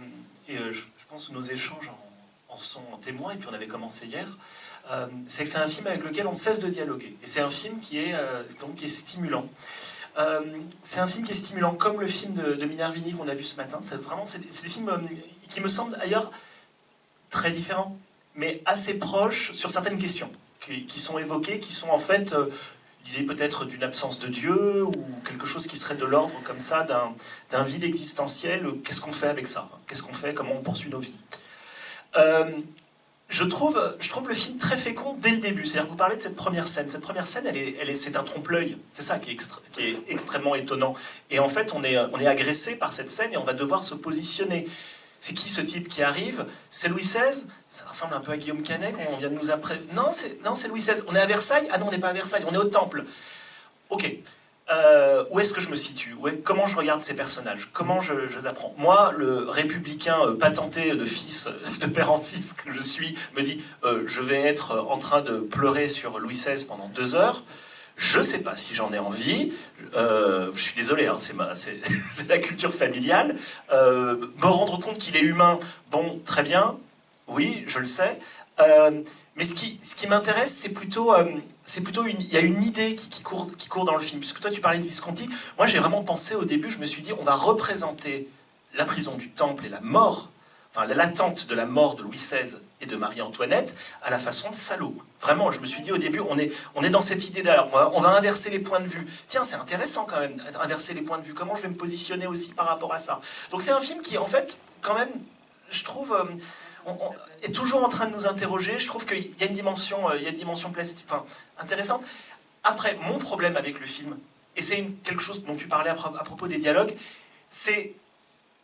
je pense que nos échanges en sont témoins, et puis on avait commencé hier, c'est que c'est un film avec lequel on ne cesse de dialoguer. Et c'est un film qui est stimulant. C'est un film qui est stimulant, comme le film de Minervini qu'on a vu ce matin. C'est des films qui me semblent d'ailleurs très différents, mais assez proches sur certaines questions qui sont évoquées, qui sont en fait... l'idée peut-être d'une absence de Dieu, ou quelque chose qui serait de l'ordre comme ça, d'un vide existentiel. Qu'est-ce qu'on fait avec ça? Qu'est-ce qu'on fait? Comment on poursuit nos vies? Je trouve le film très fécond dès le début. C'est-à-dire que vous parlez de cette première scène. Cette première scène, c'est un trompe-l'œil. C'est ça qui est extrêmement étonnant. Et en fait, on est agressé par cette scène, et on va devoir se positionner. C'est qui ce type qui arrive? C'est Louis XVI? Ça ressemble un peu à Guillaume Canet qu'on vient de nous apprendre. Non, c'est Louis XVI. On est à Versailles? Ah non, on n'est pas à Versailles, on est au Temple. Ok. Où est-ce que je me situe? Comment je regarde ces personnages? Comment je les apprends? Moi, le républicain patenté de père en fils que je suis, me dit je vais être en train de pleurer sur Louis XVI pendant 2 heures. Je ne sais pas si j'en ai envie. Je suis désolé, hein, c'est la culture familiale. Me rendre compte qu'il est humain, bon, très bien. Oui, je le sais. Mais ce qui m'intéresse, c'est plutôt il y a une idée qui court dans le film. Puisque toi, tu parlais de Visconti. Moi, j'ai vraiment pensé au début, je me suis dit, on va représenter la prison du Temple et la mort, enfin l'attente de la mort de Louis XVI et de Marie-Antoinette à la façon de Salo. Vraiment, je me suis dit au début, on est dans cette idée-là. Alors, on va inverser les points de vue. Tiens, c'est intéressant quand même, inverser les points de vue. Comment je vais me positionner aussi par rapport à ça? Donc c'est un film qui, en fait, quand même, je trouve... on est toujours en train de nous interroger. Je trouve qu'il y a une dimension, plastique, enfin, intéressante. Après, mon problème avec le film, et c'est quelque chose dont tu parlais à propos des dialogues, c'est...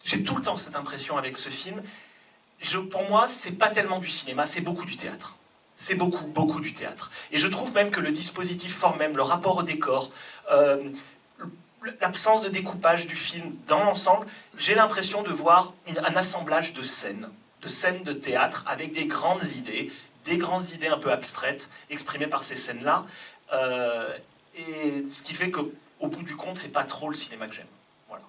J'ai tout le temps cette impression avec ce film. Pour moi, c'est pas tellement du cinéma, c'est beaucoup du théâtre. C'est beaucoup du théâtre. Et je trouve même que le dispositif même, le rapport au décor, l'absence de découpage du film dans l'ensemble, j'ai l'impression de voir un assemblage de scènes de théâtre avec des grandes idées un peu abstraites exprimées par ces scènes-là. Et ce qui fait qu'au bout du compte, c'est pas trop le cinéma que j'aime. Voilà.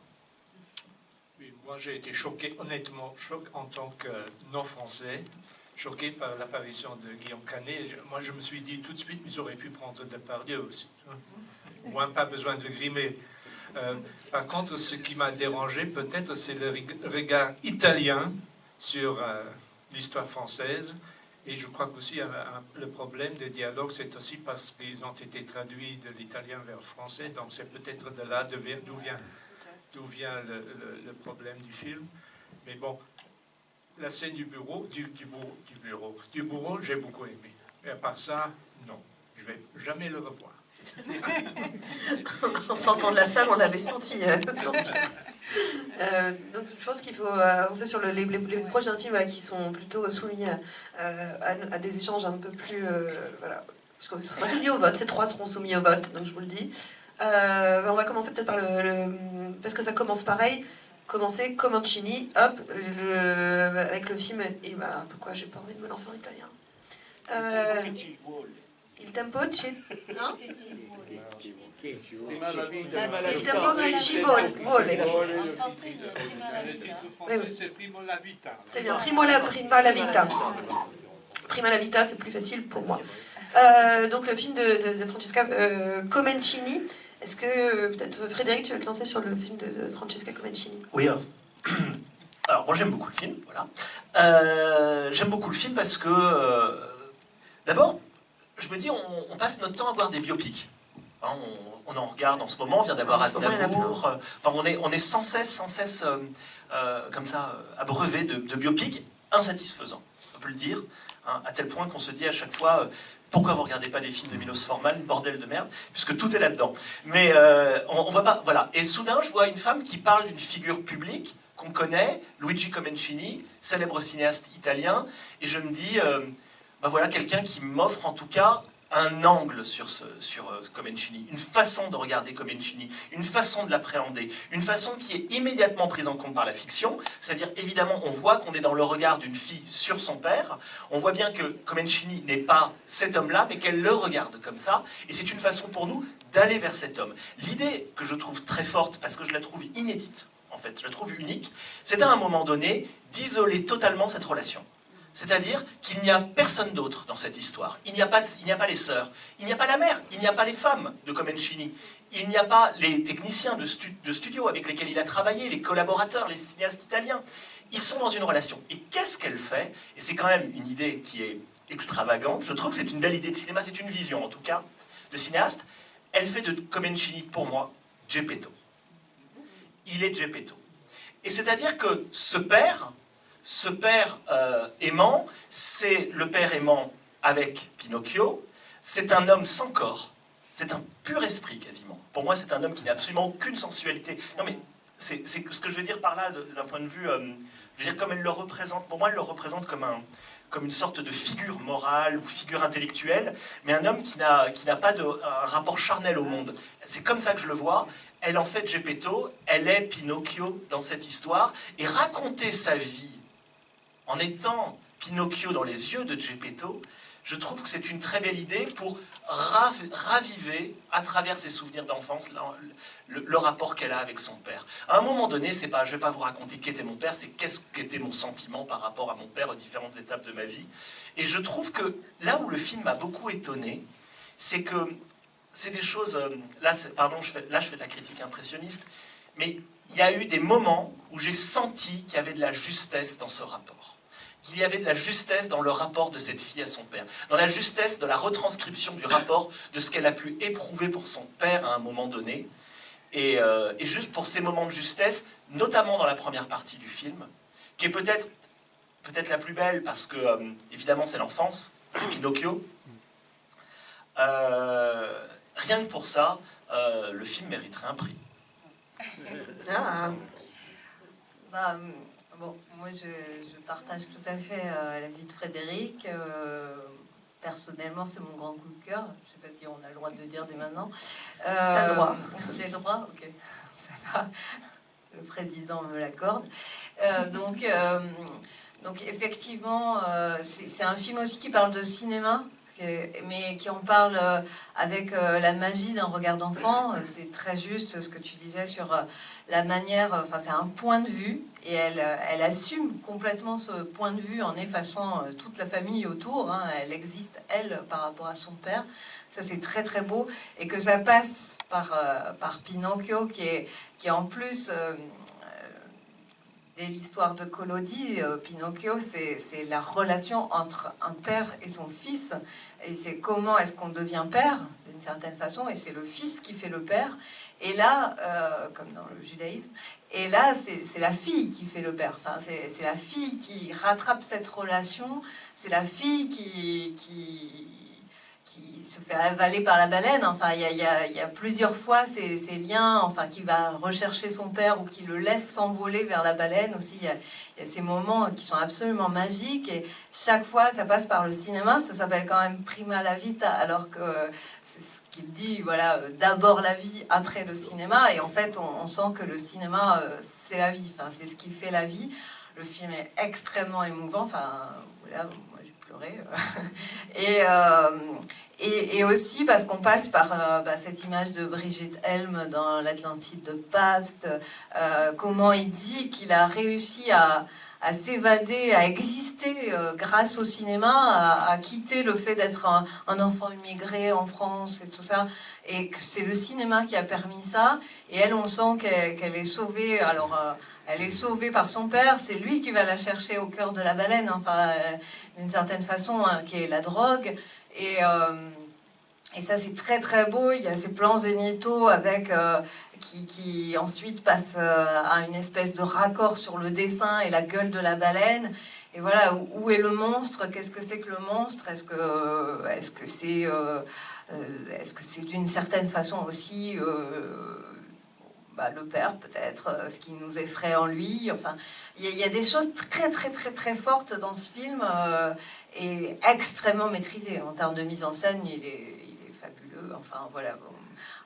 Oui, moi j'ai été choqué, honnêtement, en tant que non-français, choqué par l'apparition de Guillaume Canet. Moi je me suis dit tout de suite, ils auraient pu prendre Depardieu aussi. Au moins pas besoin de grimer. Par contre, ce qui m'a dérangé, peut-être, c'est le regard italien sur l'histoire française. Et je crois qu'aussi le problème des dialogues, c'est aussi parce qu'ils ont été traduits de l'italien vers le français. Donc c'est peut-être de là d'où vient le problème du film. Mais bon, la scène du bourreau, j'ai beaucoup aimé. Et à part ça, non, je ne vais jamais le revoir. En sortant de la salle, on l'avait senti. Donc je pense qu'il faut avancer sur les prochains films qui sont plutôt soumis à des échanges un peu plus... voilà. Parce que ce sera soumis au vote, ces 3 seront soumis au vote, donc je vous le dis. On va commencer peut-être par parce que ça commence pareil. Commencer Comencini, hop, avec le film... Et pourquoi j'ai pas envie de me lancer en italien? Il tempo c'è... No? Il tempo che ci vuole. C'est Primo la Vita. C'est bien, Prima la Vita. Prima la Vita, c'est plus facile pour moi. Donc le film de Francesca Comencini. Est-ce que peut-être Frédéric, tu veux te lancer sur le film de Francesca Comencini? Oui, Alors, moi j'aime beaucoup le film, voilà. J'aime beaucoup le film parce que, d'abord, je me dis, on passe notre temps à voir des biopics. Hein, on en regarde en ce moment, on vient d'avoir En ce moment, il y en a Aznavour. Enfin, on est sans cesse comme ça, abreuvé de biopics insatisfaisants, on peut le dire, hein, à tel point qu'on se dit à chaque fois... Pourquoi vous ne regardez pas des films de Milos Forman, bordel de merde, puisque tout est là-dedans. Mais on voit pas, voilà. Et soudain, je vois une femme qui parle d'une figure publique qu'on connaît, Luigi Comencini, célèbre cinéaste italien, et je me dis, bah voilà quelqu'un qui m'offre en tout cas un angle sur Comencini, une façon de regarder Comencini, une façon de l'appréhender, une façon qui est immédiatement prise en compte par la fiction, c'est-à-dire évidemment on voit qu'on est dans le regard d'une fille sur son père, on voit bien que Comencini n'est pas cet homme-là, mais qu'elle le regarde comme ça, et c'est une façon pour nous d'aller vers cet homme. L'idée que je trouve très forte, parce que je la trouve inédite, en fait, je la trouve unique, c'est à un moment donné d'isoler totalement cette relation. C'est-à-dire qu'il n'y a personne d'autre dans cette histoire. Il n'y a pas les sœurs, il n'y a pas la mère, il n'y a pas les femmes de Comencini, il n'y a pas les techniciens de studio avec lesquels il a travaillé, les collaborateurs, les cinéastes italiens. Ils sont dans une relation. Et qu'est-ce qu'elle fait? Et c'est quand même une idée qui est extravagante. Je trouve que c'est une belle idée de cinéma, c'est une vision en tout cas, de cinéaste. Elle fait de Comencini, pour moi, Geppetto. Il est Geppetto. Et c'est-à-dire que ce père aimant, c'est le père aimant avec Pinocchio, c'est un homme sans corps, c'est un pur esprit quasiment. Pour moi, c'est un homme qui n'a absolument aucune sensualité. Non mais, c'est ce que je veux dire par là, d'un point de vue, je veux dire comme elle le représente, pour moi, elle le représente comme une sorte de figure morale ou figure intellectuelle, mais un homme qui n'a pas un rapport charnel au monde. C'est comme ça que je le vois. Elle en fait Geppetto, elle est Pinocchio dans cette histoire, et raconter sa vie en étant Pinocchio dans les yeux de Geppetto, je trouve que c'est une très belle idée pour raviver, à travers ses souvenirs d'enfance, le rapport qu'elle a avec son père. À un moment donné, c'est pas, je ne vais pas vous raconter qui était mon père, c'est qu'est-ce qu'était mon sentiment par rapport à mon père aux différentes étapes de ma vie. Et je trouve que là où le film m'a beaucoup étonné, c'est que c'est des choses... Là, je fais de la critique impressionniste, mais il y a eu des moments où j'ai senti qu'il y avait de la justesse dans ce rapport. Qu'il y avait de la justesse dans le rapport de cette fille à son père, dans la justesse de la retranscription du rapport de ce qu'elle a pu éprouver pour son père à un moment donné, et juste pour ces moments de justesse, notamment dans la première partie du film, qui est peut-être la plus belle, parce que, évidemment, c'est l'enfance, c'est Pinocchio. Rien que pour ça, le film mériterait un prix. Ah. Bon, moi je partage tout à fait l'avis de Frédéric. Personnellement, c'est mon grand coup de cœur. Je ne sais pas si on a le droit de le dire dès maintenant. T'as le droit. J'ai le droit, ok. Ça va. Le président me l'accorde. Donc effectivement, c'est un film aussi qui parle de cinéma, mais qui en parle avec la magie d'un regard d'enfant. C'est très juste ce que tu disais sur la manière, enfin c'est un point de vue, et elle assume complètement ce point de vue en effaçant toute la famille autour, hein. Elle existe, elle, par rapport à son père. Ça c'est très très beau, et que ça passe par Pinocchio, qui est en plus... dès l'histoire de Collodi, Pinocchio, c'est la relation entre un père et son fils, et c'est comment est-ce qu'on devient père, d'une certaine façon, et c'est le fils qui fait le père, et là, comme dans le judaïsme, et là, c'est la fille qui fait le père, enfin, c'est la fille qui rattrape cette relation, c'est la fille qui se fait avaler par la baleine. Enfin, il y a plusieurs fois ces liens, enfin, qui va rechercher son père ou qui le laisse s'envoler vers la baleine aussi. Il y a ces moments qui sont absolument magiques, et chaque fois ça passe par le cinéma. Ça s'appelle quand même Prima la vita, alors que c'est ce qu'il dit, voilà, d'abord la vie, après le cinéma. Et en fait, on sent que le cinéma, c'est la vie, enfin, c'est ce qui fait la vie. Le film est extrêmement émouvant, enfin, voilà, moi j'ai pleuré. Et aussi parce qu'on passe par cette image de Brigitte Helm dans l'Atlantide de Pabst, comment il dit qu'il a réussi à s'évader, à exister grâce au cinéma, à quitter le fait d'être un enfant immigré en France et tout ça, et que c'est le cinéma qui a permis ça. Et elle, on sent qu'elle est sauvée. Alors elle est sauvée par son père, c'est lui qui va la chercher au cœur de la baleine, enfin, d'une certaine façon, hein, qui est la drogue. Et ça, c'est très très beau. Il y a ces plans zénithaux avec, qui ensuite passent à une espèce de raccord sur le dessin et la gueule de la baleine. Et voilà, où est le monstre? Qu'est-ce que c'est que le monstre? Est-ce que c'est d'une certaine façon aussi le père, peut-être, ce qui nous effraie en lui? Enfin, il y a des choses très très très très fortes dans ce film et extrêmement maîtrisé en termes de mise en scène. Il est fabuleux. Enfin voilà. Bon.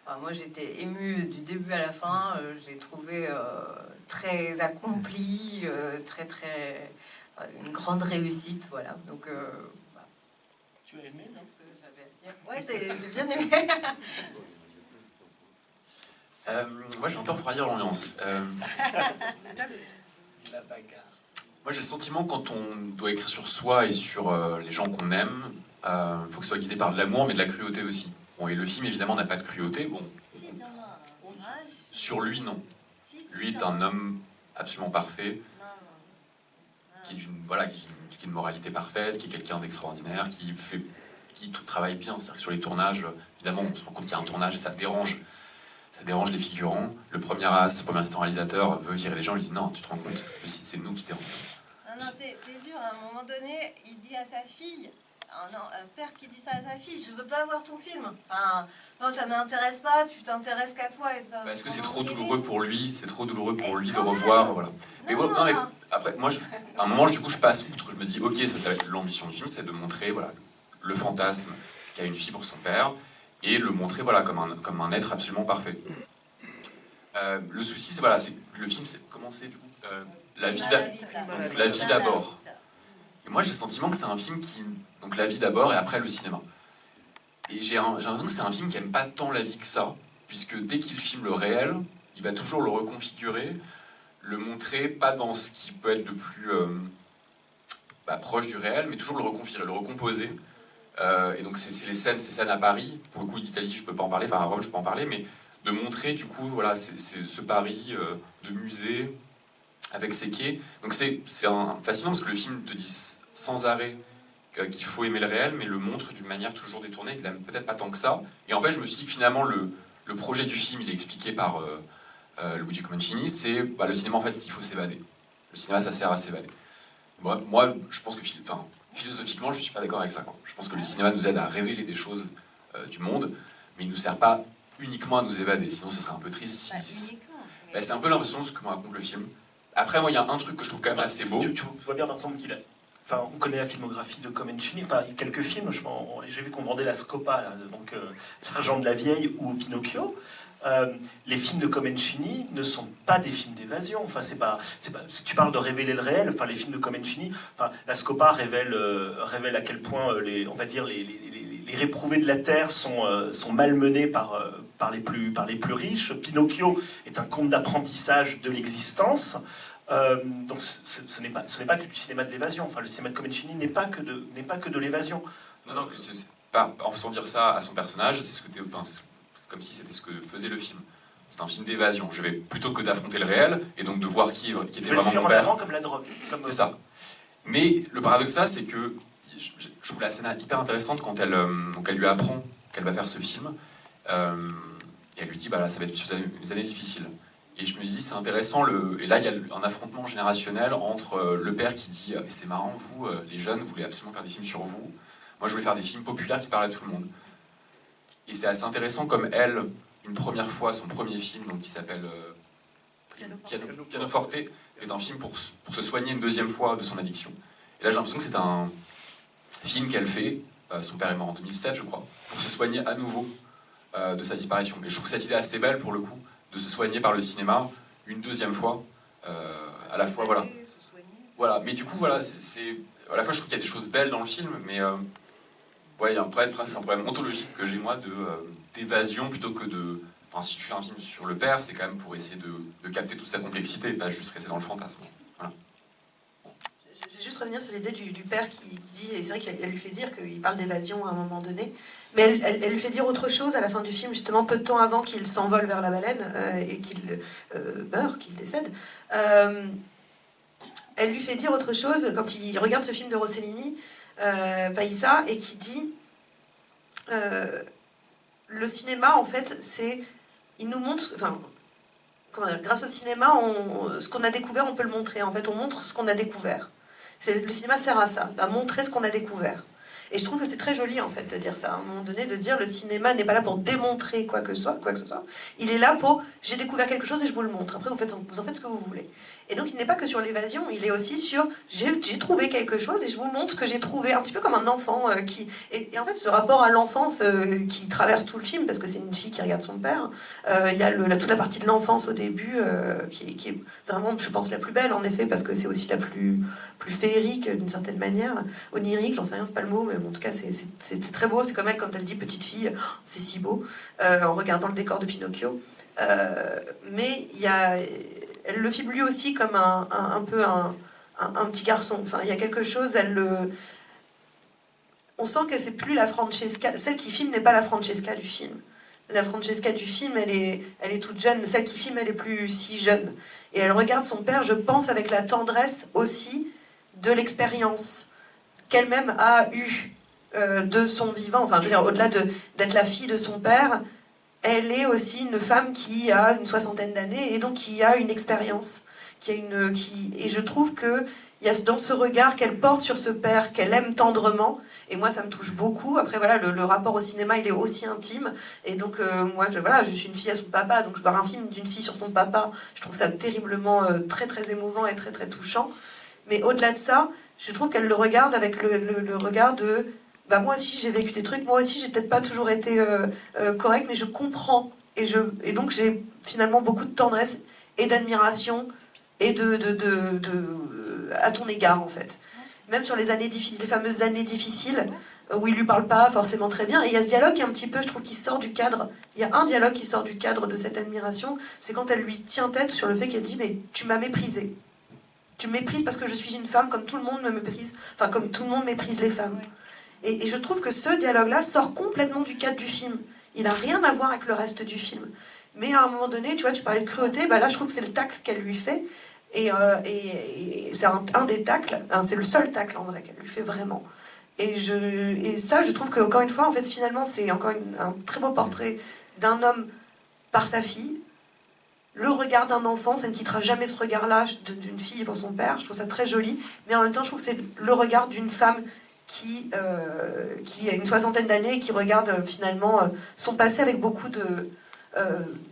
Enfin, moi, j'étais émue du début à la fin. J'ai trouvé très accompli, très très une grande réussite. Voilà. Donc voilà. Tu as aimé, non? Ouais, j'ai bien aimé. Moi, j'ai un peu refroidir l'ambiance. La bagarre. Moi, j'ai le sentiment que quand on doit écrire sur soi et sur les gens qu'on aime, il faut que ce soit guidé par de l'amour, mais de la cruauté aussi. Bon, et le film, évidemment, n'a pas de cruauté. Bon, Si, il y en a. sur lui, non. Si, Lui est un homme absolument parfait, qui est qui est d'une moralité parfaite, qui est quelqu'un d'extraordinaire, qui travaille bien. C'est-à-dire que sur les tournages, évidemment, on se rend compte qu'il y a un tournage et ça dérange les figurants. Le premier assistant réalisateur veut virer les gens, il dit non, tu te rends compte, c'est nous qui dérangeons. Non, t'es dur. À un moment donné, il dit à sa fille, un père qui dit ça à sa fille, je veux pas voir ton film. Enfin, non, ça m'intéresse pas, tu t'intéresses qu'à toi. Est-ce que c'est trop douloureux pour lui? C'est trop douloureux pour lui de revoir, voilà. Mais après, moi, à un moment, du coup, je passe outre. Je me dis, ok, ça va être l'ambition du film, c'est de montrer, voilà, le fantasme qu'a une fille pour son père, et le montrer, voilà, comme un être absolument parfait. Le souci, c'est le film, c'est comment c'est, du coup, la vie d'abord. Et moi, j'ai le sentiment que c'est un film donc la vie d'abord et après le cinéma. Et j'ai l'impression que c'est un film qui aime pas tant la vie que ça, puisque dès qu'il filme le réel, il va toujours le reconfigurer, le montrer pas dans ce qui peut être le plus proche du réel, mais toujours le reconfigurer, le recomposer. Et donc c'est ces scènes à Paris, pour le coup d'Italie je peux pas en parler, enfin à Rome je peux en parler, mais de montrer du coup voilà c'est ce Paris de musée avec ses quais. Donc c'est fascinant parce que le film te dit sans arrêt qu'il faut aimer le réel, mais le montre d'une manière toujours détournée, qu'il aime peut-être pas tant que ça. Et en fait je me suis dit que finalement le projet du film il est expliqué par Luigi Comencini, c'est le cinéma en fait il faut s'évader. Le cinéma ça sert à s'évader. Moi je pense que philosophiquement, je ne suis pas d'accord avec ça. Je pense que le cinéma nous aide à révéler des choses du monde, mais il ne nous sert pas uniquement à nous évader. Sinon, ce serait un peu triste. C'est un peu l'impression de ce que me raconte le film. Après, moi, il y a un truc que je trouve quand même assez beau. Tu vois bien, par exemple, on connaît la filmographie de Comencini. Enfin, il y a quelques films. J'ai vu qu'on vendait la Scopa, là, donc L'argent de la vieille ou Pinocchio. Les films de Comencini ne sont pas des films d'évasion. Enfin, c'est pas. Tu parles de révéler le réel. Enfin, les films de Comencini. Enfin, la Scopa révèle à quel point les réprouvés de la terre sont malmenés par les plus riches. Pinocchio est un conte d'apprentissage de l'existence. Donc, ce n'est pas que du cinéma de l'évasion. Enfin, le cinéma de Comencini n'est pas que de l'évasion. Non, c'est pas en faisant dire ça à son personnage. C'est comme si c'était ce que faisait le film. C'est un film d'évasion. Je vais plutôt que d'affronter le réel et donc de voir qui était vraiment mon père. Comme la drogue. C'est ça. Mais le paradoxe, c'est que je trouve la scène hyper intéressante quand elle lui apprend qu'elle va faire ce film. Et elle lui dit, là, ça va être sur des années difficiles. Et je me dis, c'est intéressant. Et là, il y a un affrontement générationnel entre le père qui dit, mais c'est marrant, vous, les jeunes, vous voulez absolument faire des films sur vous. Moi, je voulais faire des films populaires qui parlent à tout le monde. Et c'est assez intéressant comme elle, une première fois, son premier film, donc, qui s'appelle Pianoforte, est un film pour se soigner une deuxième fois de son addiction. Et là, j'ai l'impression que c'est un film qu'elle fait, son père est mort en 2007, je crois, pour se soigner à nouveau de sa disparition. Et je trouve cette idée assez belle, pour le coup, de se soigner par le cinéma une deuxième fois, à la fois, voilà. Voilà, mais du coup, voilà, à la fois, je trouve qu'il y a des choses belles dans le film, mais il y a c'est un problème ontologique que j'ai, moi, d'évasion plutôt que de... Enfin, si tu fais un film sur le père, c'est quand même pour essayer de capter toute sa complexité, et pas juste rester dans le fantasme. Voilà. Je vais juste revenir sur l'idée du père qui dit, et c'est vrai qu'elle lui fait dire qu'il parle d'évasion à un moment donné, mais elle lui fait dire autre chose à la fin du film, justement peu de temps avant qu'il s'envole vers la baleine et qu'il meurt, qu'il décède. Elle lui fait dire autre chose quand il regarde ce film de Rossellini, Païssa, et qui dit le cinéma, en fait, c'est... Il nous montre... Enfin, grâce au cinéma, ce qu'on a découvert, on peut le montrer. En fait, on montre ce qu'on a découvert. Le cinéma sert à ça, à montrer ce qu'on a découvert. Et je trouve que c'est très joli, en fait, de dire ça. À un moment donné, de dire le cinéma n'est pas là pour démontrer quoi que ce soit. Il est là pour j'ai découvert quelque chose et je vous le montre. Après, vous en faites ce que vous voulez. Et donc, il n'est pas que sur l'évasion, il est aussi sur j'ai trouvé quelque chose et je vous montre ce que j'ai trouvé. Un petit peu comme un enfant qui... Et en fait, ce rapport à l'enfance qui traverse tout le film, parce que c'est une fille qui regarde son père, il y a toute la partie de l'enfance au début qui est vraiment, je pense, la plus belle, en effet, parce que c'est aussi la plus féerique, d'une certaine manière. Onirique, j'en sais rien, c'est pas le mot, mais en tout cas, c'est très beau. C'est comme elle, quand elle dit petite fille, oh, c'est si beau, en regardant le décor de Pinocchio. Mais il y a... Elle le filme lui aussi comme un peu un petit garçon. Enfin, il y a quelque chose, on sent que c'est plus la Francesca. Celle qui filme n'est pas la Francesca du film. La Francesca du film, elle est toute jeune. Celle qui filme, elle est plus si jeune. Et elle regarde son père, je pense, avec la tendresse aussi de l'expérience qu'elle-même a eue de son vivant. Enfin, je veux dire, au-delà d'être la fille de son père, elle est aussi une femme qui a une 60aine d'années et donc qui a une expérience. Et je trouve qu'il y a dans ce regard qu'elle porte sur ce père, qu'elle aime tendrement, et moi ça me touche beaucoup. Après voilà, le rapport au cinéma il est aussi intime, et donc moi je suis une fille à son papa, donc je vois un film d'une fille sur son papa, je trouve ça terriblement très très émouvant et très très touchant. Mais au-delà de ça, je trouve qu'elle le regarde avec le regard de bah, moi aussi j'ai vécu des trucs, moi aussi j'ai peut-être pas toujours été correcte, mais je comprends. Et donc j'ai finalement beaucoup de tendresse et d'admiration et à ton égard, en fait. Même sur les fameuses années difficiles, où il lui parle pas forcément très bien. Et il y a ce dialogue qui est un petit peu, je trouve, qui sort du cadre. Il y a un dialogue qui sort du cadre de cette admiration, c'est quand elle lui tient tête sur le fait qu'elle dit « Mais tu m'as méprisée. Tu me méprises parce que je suis une femme comme tout le monde me méprise. Enfin, comme tout le monde méprise les femmes. » Et je trouve que ce dialogue-là sort complètement du cadre du film. Il n'a rien à voir avec le reste du film. Mais à un moment donné, tu vois, tu parlais de cruauté, bah là je trouve que c'est le tacle qu'elle lui fait. Et c'est un des tacles, c'est le seul tacle en vrai qu'elle lui fait vraiment. Et ça, je trouve qu'encore une fois, en fait, finalement, c'est encore un très beau portrait d'un homme par sa fille. Le regard d'un enfant, ça ne quittera jamais ce regard-là d'une fille pour son père. Je trouve ça très joli. Mais en même temps, je trouve que c'est le regard d'une femme qui a une 60aine d'années et qui regarde finalement son passé avec beaucoup de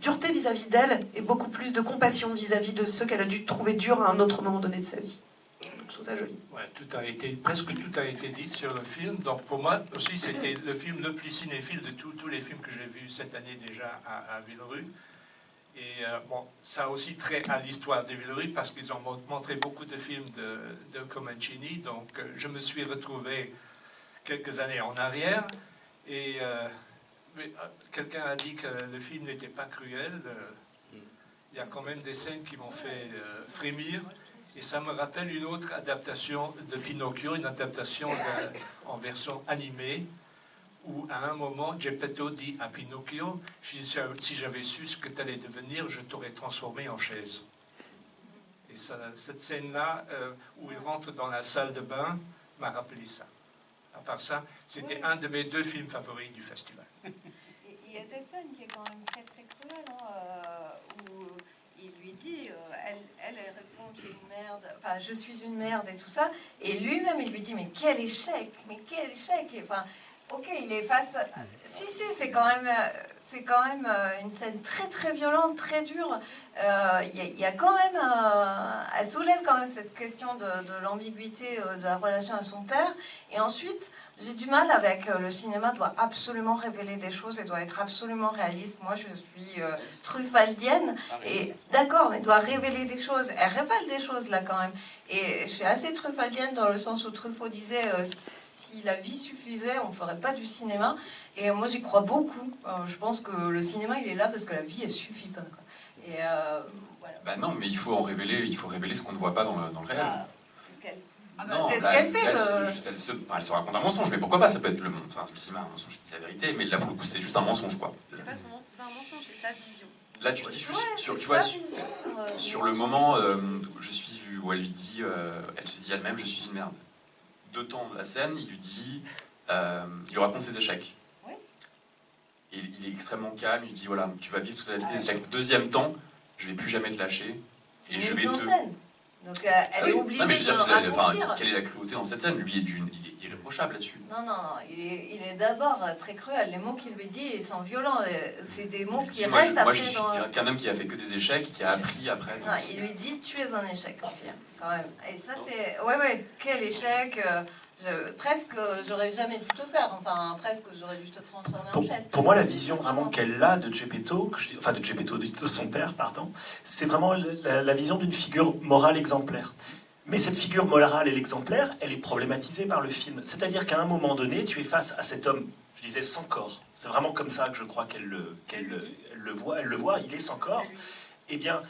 dureté vis-à-vis d'elle et beaucoup plus de compassion vis-à-vis de ceux qu'elle a dû trouver durs à un autre moment donné de sa vie. Je trouve ça joli. Ouais, presque tout a été dit sur le film. Donc pour moi aussi, c'était le film le plus cinéphile de tous les films que j'ai vus cette année déjà à Villerupt. Et bon, ça a aussi trait à l'histoire de Villerupt parce qu'ils ont montré beaucoup de films de Comencini. Donc je me suis retrouvé quelques années en arrière et quelqu'un a dit que le film n'était pas cruel. Il y a quand même des scènes qui m'ont fait frémir. Et ça me rappelle une autre adaptation de Pinocchio, une adaptation en version animée, où à un moment, Geppetto dit à Pinocchio, si j'avais su ce que tu allais devenir, je t'aurais transformé en chaise. Et cette scène-là, où il rentre dans la salle de bain, m'a rappelé ça. À part ça, c'était un de mes 2 films favoris du festival. Il y a cette scène qui est quand même très très cruelle, où il lui dit, elle répond, tu es une merde, enfin je suis une merde et tout ça, et lui-même il lui dit, mais quel échec, et, enfin, ok, il est face à... Si, c'est quand même une scène très très violente, très dure. Il y a quand même... elle soulève quand même cette question de l'ambiguïté de la relation à son père. Et ensuite, j'ai du mal avec... le cinéma doit absolument révéler des choses et doit être absolument réaliste. Moi, je suis truffaldienne. Et d'accord, mais doit révéler des choses. Elle révèle des choses, là, quand même. Et je suis assez truffaldienne dans le sens où Truffaut disait... si la vie suffisait, on ne ferait pas du cinéma. Et moi, j'y crois beaucoup. Je pense que le cinéma, il est là parce que la vie, elle suffit pas, quoi. Et voilà. Bah non, mais il faut révéler ce qu'on ne voit pas dans le réel. C'est ce qu'elle Ah bah, Non, c'est ce là, qu'elle fait. elle se raconte un mensonge, mais pourquoi pas? Ça peut être le cinéma, un mensonge qui dit la vérité, mais là pour le coup c'est juste un mensonge quoi. C'est pas un mensonge, c'est sa vision. Là tu dis Ouais, sur, c'est tu vois, sa vision, sur du le mensonge. moment où je suis vu, où elle lui dit, elle se dit elle-même je suis une merde. 2 temps de la scène, il lui dit, il lui raconte ses échecs. Oui. Et il est extrêmement calme, il dit voilà, tu vas vivre toute la vie des échecs. 2e temps, je vais plus jamais te lâcher. C'est Et une je vais mise en te. scène. Donc elle est obligée Non, mais je veux dire, de raccourcir. quelle est la cruauté dans cette scène? Lui, il est irréprochable là-dessus. Non, il est d'abord très cruel. Les mots qu'il lui dit, ils sont violents. C'est des mots qui restent Moi, après je suis dans... qu'un homme qui a fait que des échecs, qui a appris après. Non, il lui dit, tu es un échec aussi, hein, quand même. Et ça, c'est... Ouais, quel échec presque, j'aurais jamais dû te faire. Enfin, presque, j'aurais dû te transformer en chaise. Pour moi, la vision vraiment qu'elle a de Geppetto, de son père, pardon, c'est vraiment la vision d'une figure morale exemplaire. Mais cette figure morale et l'exemplaire, elle est problématisée par le film. C'est-à-dire qu'à un moment donné, tu es face à cet homme, je disais sans corps. C'est vraiment comme ça que je crois qu'elle le voit, il est sans corps. Eh bien,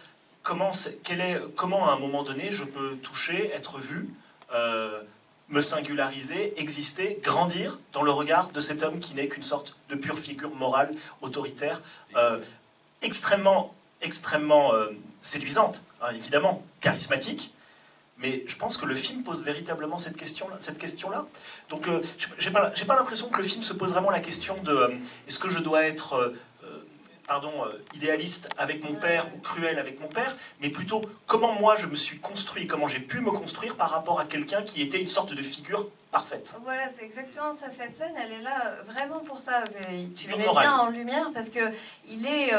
comment à un moment donné je peux toucher, être vu, me singulariser, exister, grandir dans le regard de cet homme qui n'est qu'une sorte de pure figure morale, autoritaire, extrêmement séduisante, hein, évidemment, charismatique. Mais je pense que le film pose véritablement cette question-là. Donc, j'ai pas l'impression que le film se pose vraiment la question de est-ce que je dois être idéaliste avec mon père ou cruel avec mon père, mais plutôt comment moi je me suis construit, comment j'ai pu me construire par rapport à quelqu'un qui était une sorte de figure parfaite. Voilà, c'est exactement ça. Cette scène, elle est là vraiment pour ça. Tu le mets morale. bien en lumière parce que il est...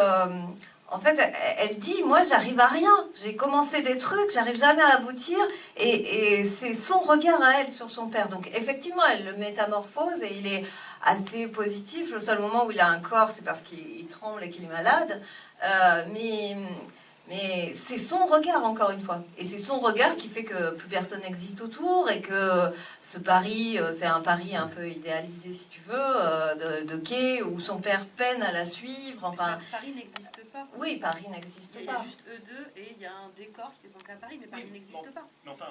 en fait, elle dit, moi, j'arrive à rien. J'ai commencé des trucs, j'arrive jamais à aboutir. Et c'est son regard à elle sur son père. Donc, effectivement, elle le métamorphose et il est assez positif. Le seul moment où il a un corps, c'est parce qu'il tremble et qu'il est malade. Mais c'est son regard, encore une fois. Et c'est son regard qui fait que plus personne n'existe autour et que ce Paris, c'est un Paris un peu idéalisé, si tu veux, de quai, où son père peine à la suivre. Enfin, Paris n'existe pas. oui, Paris n'existe Il y pas. a juste eux deux et il y a un décor qui est pensé à Paris, mais Paris n'existe pas. Mais enfin,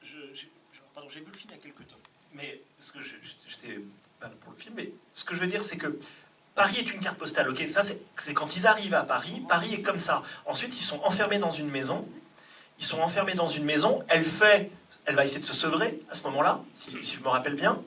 j'ai vu le film il y a quelques temps. Mais, parce que j'étais pas là pour le film, mais ce que je veux dire, c'est que Paris est une carte postale, ok? Ça, c'est quand ils arrivent à Paris. Paris est comme ça. Ensuite, ils sont enfermés dans une maison. Elle va essayer de se sevrer à ce moment-là, si je me rappelle bien.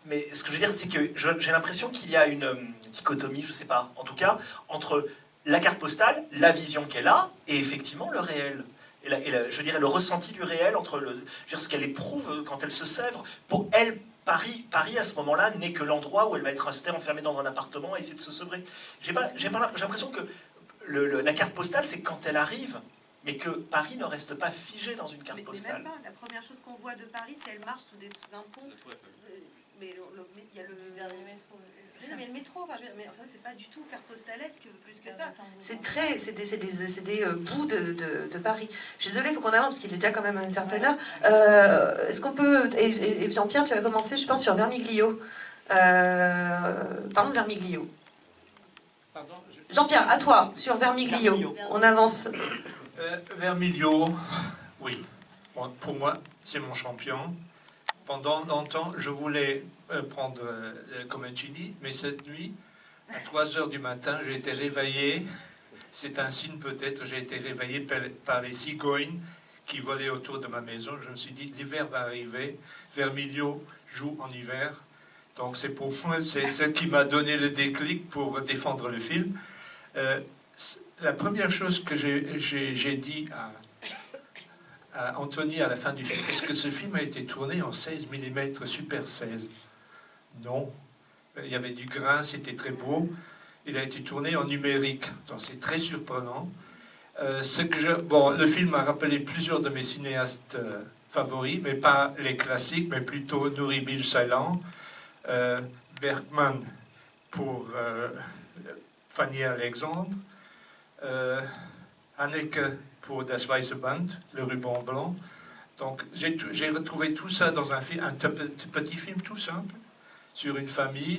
Mais ce que je veux dire, c'est que j'ai l'impression qu'il y a une dichotomie, je sais pas, en tout cas, entre la carte postale, la vision qu'elle a, et effectivement le réel. Je dirais le ressenti du réel entre ce qu'elle éprouve quand elle se sèvre. Pour elle, Paris à ce moment-là, n'est que l'endroit où elle va être restée enfermée dans un appartement et essayer de se sevrer. J'ai l'impression que la carte postale, c'est quand elle arrive, mais que Paris ne reste pas figé dans une carte postale. Mais même pas. La première chose qu'on voit de Paris, c'est elle marche sous un pont. Mais il y a le Dernier métro. Non, mais le métro, enfin, mais en fait, c'est pas du tout carte postalesque, plus que ça. C'est des bouts de Paris. Je suis désolée, il faut qu'on avance parce qu'il est déjà quand même à une certaine heure. Est-ce qu'on peut... Et Jean-Pierre, tu vas commencer, je pense, sur Vermiglio. Parlons de Vermiglio. Pardon, Jean-Pierre, à toi, sur Vermiglio. On avance. Vermiglio, oui. Bon, pour moi, c'est mon champion. Pendant longtemps, je voulais prendre Comencini, mais cette nuit, à 3 h du matin, j'ai été réveillé. C'est un signe peut-être, j'ai été réveillé par les cigognes qui volaient autour de ma maison. Je me suis dit, l'hiver va arriver. Vermiglio joue en hiver. Donc c'est pour moi, c'est ce qui m'a donné le déclic pour défendre le film. La première chose que j'ai dit à Anthony à la fin du film, est-ce que ce film a été tourné en 16 mm Super 16? Non. Il y avait du grain, c'était très beau. Il a été tourné en numérique, donc c'est très surprenant. Le film a rappelé plusieurs de mes cinéastes favoris, mais pas les classiques, mais plutôt Nuri Bilge Ceylan, Bergman pour Fanny Alexandre, Haneke pour Das Weiße Band, le ruban blanc. Donc j'ai retrouvé tout ça dans un petit film tout simple, sur une famille,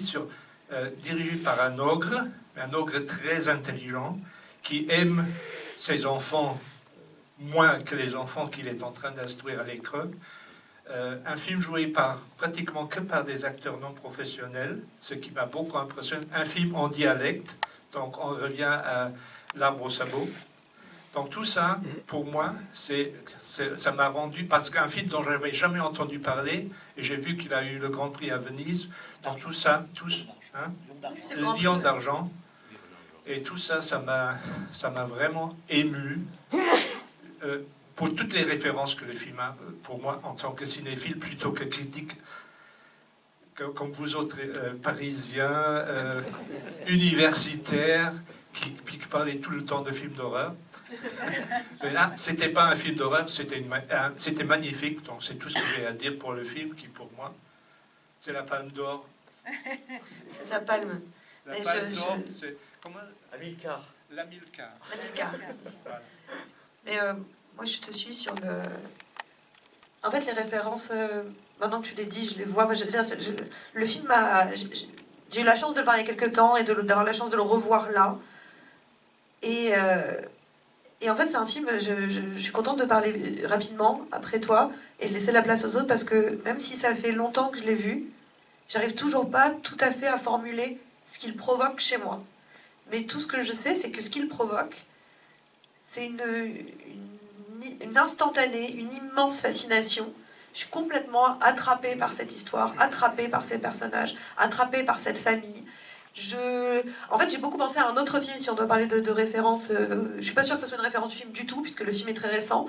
dirigé par un ogre très intelligent, qui aime ses enfants moins que les enfants qu'il est en train d'instruire à l'école. Un film joué pratiquement que par des acteurs non professionnels, ce qui m'a beaucoup impressionné. Un film en dialecte, donc on revient à L'Arbre au sabot. Donc tout ça, pour moi, ça m'a rendu... Parce qu'un film dont je n'avais jamais entendu parler, et j'ai vu qu'il a eu le Grand Prix à Venise, donc tout ça, le Lion d'argent, et tout ça, ça m'a vraiment ému. Pour toutes les références que le film a, pour moi, en tant que cinéphile, plutôt que critique, comme vous autres Parisiens, universitaires, qui parlez tout le temps de films d'horreur. Mais là, c'était pas un film d'horreur, c'était magnifique. Donc c'est tout ce que j'ai à dire pour le film, qui pour moi, c'est la Palme d'Or. C'est sa palme. La Mais Palme d'Or, c'est... Comment? Amilcar. L'Amilcar. L'Amilcar. Voilà. Mais moi, je te suis sur le... En fait, les références, maintenant que tu les dis, je les vois. Moi, le film j'ai eu la chance de le voir il y a quelques temps et d'avoir la chance de le revoir là. Et en fait, c'est un film, je suis contente de parler rapidement après toi et de laisser la place aux autres parce que même si ça fait longtemps que je l'ai vu, j'arrive toujours pas tout à fait à formuler ce qu'il provoque chez moi. Mais tout ce que je sais, c'est que ce qu'il provoque, c'est une instantanée, une immense fascination. Je suis complètement attrapée par cette histoire, attrapée par ces personnages, attrapée par cette famille. En fait, j'ai beaucoup pensé à un autre film, si on doit parler de référence. Je suis pas sûre que ce soit une référence film du tout, puisque le film est très récent.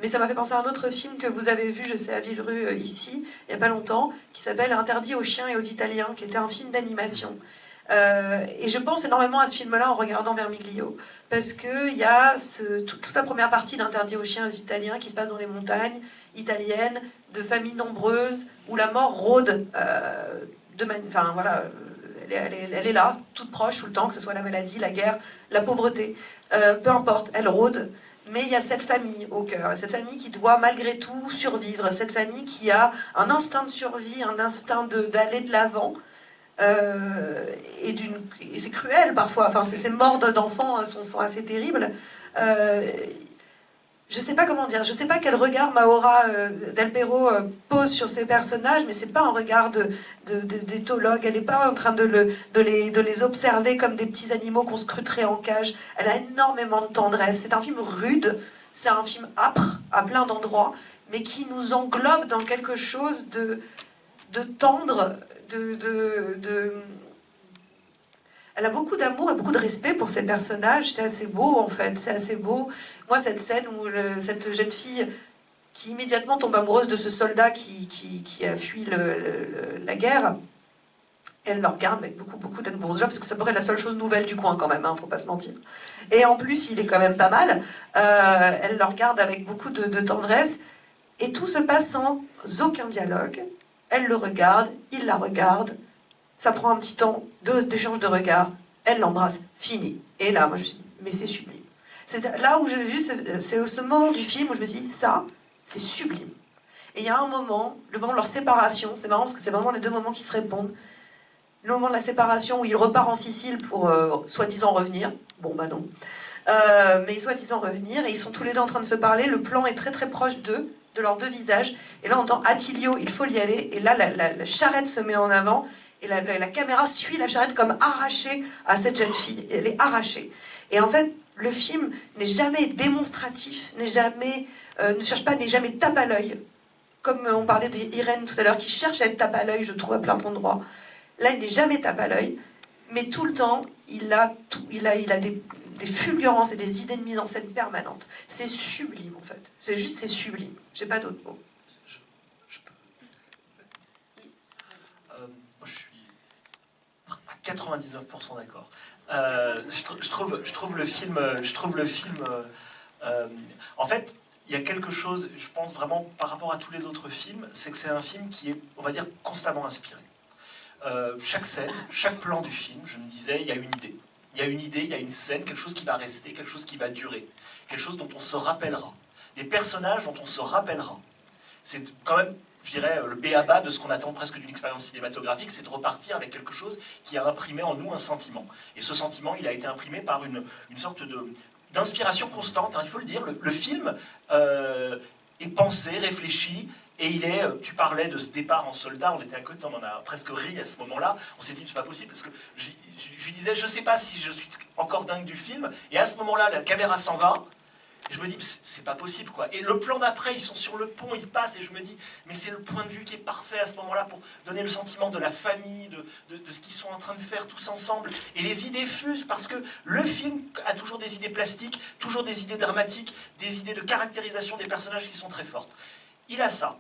Mais ça m'a fait penser à un autre film que vous avez vu, je sais, à Villerue, ici, il n'y a pas longtemps, qui s'appelle Interdit aux chiens et aux Italiens, qui était un film d'animation. Et je pense énormément à ce film-là en regardant Vermiglio, parce qu'il y a toute la première partie d'Interdit aux chiens et aux Italiens qui se passe dans les montagnes italiennes, de familles nombreuses, où la mort rôde, enfin voilà, elle est là, toute proche tout le temps, que ce soit la maladie, la guerre, la pauvreté, peu importe, elle rôde. Mais il y a cette famille au cœur, cette famille qui doit malgré tout survivre, cette famille qui a un instinct de survie, un instinct d'aller de l'avant. Et c'est cruel parfois, enfin, ces morts d'enfants sont assez terribles. Je sais pas comment dire, je sais pas quel regard Maura Del Pero pose sur ces personnages, mais c'est pas un regard d'éthologue, elle est pas en train de les observer comme des petits animaux qu'on scruterait en cage. Elle a énormément de tendresse, c'est un film rude, c'est un film âpre à plein d'endroits, mais qui nous englobe dans quelque chose de tendre, Elle a beaucoup d'amour et beaucoup de respect pour ses personnages. C'est assez beau, en fait. C'est assez beau. Moi, cette scène où cette jeune fille qui immédiatement tombe amoureuse de ce soldat qui a fui la guerre, elle le regarde avec beaucoup d'amour. Déjà, parce que ça pourrait être la seule chose nouvelle du coin, quand même, hein, faut pas se mentir. Et en plus, il est quand même pas mal. Elle le regarde avec beaucoup de tendresse. Et tout se passe sans aucun dialogue. Elle le regarde, il la regarde. Ça prend un petit temps d'échange de regards. Elle l'embrasse, fini. Et là, moi, je me suis dit, mais c'est sublime. C'est là où j'ai vu, c'est ce moment du film où je me suis dit, ça, c'est sublime. Et il y a un moment, le moment de leur séparation, c'est marrant parce que c'est vraiment les deux moments qui se répondent. Le moment de la séparation où il repart en Sicile pour soi-disant revenir. Bon, bah non. Mais soi-disant revenir, et ils sont tous les deux en train de se parler. Le plan est très très proche d'eux, de leurs deux visages. Et là, on entend Attilio, il faut y aller. Et là, la charrette se met en avant. Et la caméra suit la charrette comme arrachée à cette jeune fille. Elle est arrachée. Et en fait, le film n'est jamais démonstratif, ne cherche pas, n'est jamais tape à l'œil. Comme on parlait d'Irène tout à l'heure, qui cherche à être tape à l'œil, je trouve, à plein d'endroits. Là, il n'est jamais tape à l'œil, mais tout le temps, il a des fulgurances et des idées de mise en scène permanentes. C'est sublime, en fait. C'est sublime. J'ai pas d'autres mots. Je suis à 99% d'accord. Je trouve le film. En fait, il y a quelque chose, je pense vraiment par rapport à tous les autres films, c'est que c'est un film qui est, on va dire, constamment inspiré. Chaque scène, chaque plan du film, je me disais, il y a une idée. Il y a une idée, il y a une scène, quelque chose qui va rester, quelque chose qui va durer, quelque chose dont on se rappellera. Des personnages dont on se rappellera. C'est quand même, je dirais, le b.a.-ba de ce qu'on attend presque d'une expérience cinématographique, c'est de repartir avec quelque chose qui a imprimé en nous un sentiment. Et ce sentiment, il a été imprimé par une sorte d'inspiration constante, hein, il faut le dire. Le film est pensé, réfléchi, et il est, tu parlais de ce départ en soldat, on était à côté, on en a presque ri à ce moment-là, on s'est dit c'est pas possible, parce que je lui disais, je sais pas si je suis encore dingue du film, et à ce moment-là, la caméra s'en va, et je me dis, c'est pas possible, quoi. Et le plan d'après, ils sont sur le pont, ils passent, et je me dis, mais c'est le point de vue qui est parfait à ce moment-là pour donner le sentiment de la famille, de ce qu'ils sont en train de faire tous ensemble. Et les idées fusent, parce que le film a toujours des idées plastiques, toujours des idées dramatiques, des idées de caractérisation des personnages qui sont très fortes. Il a ça.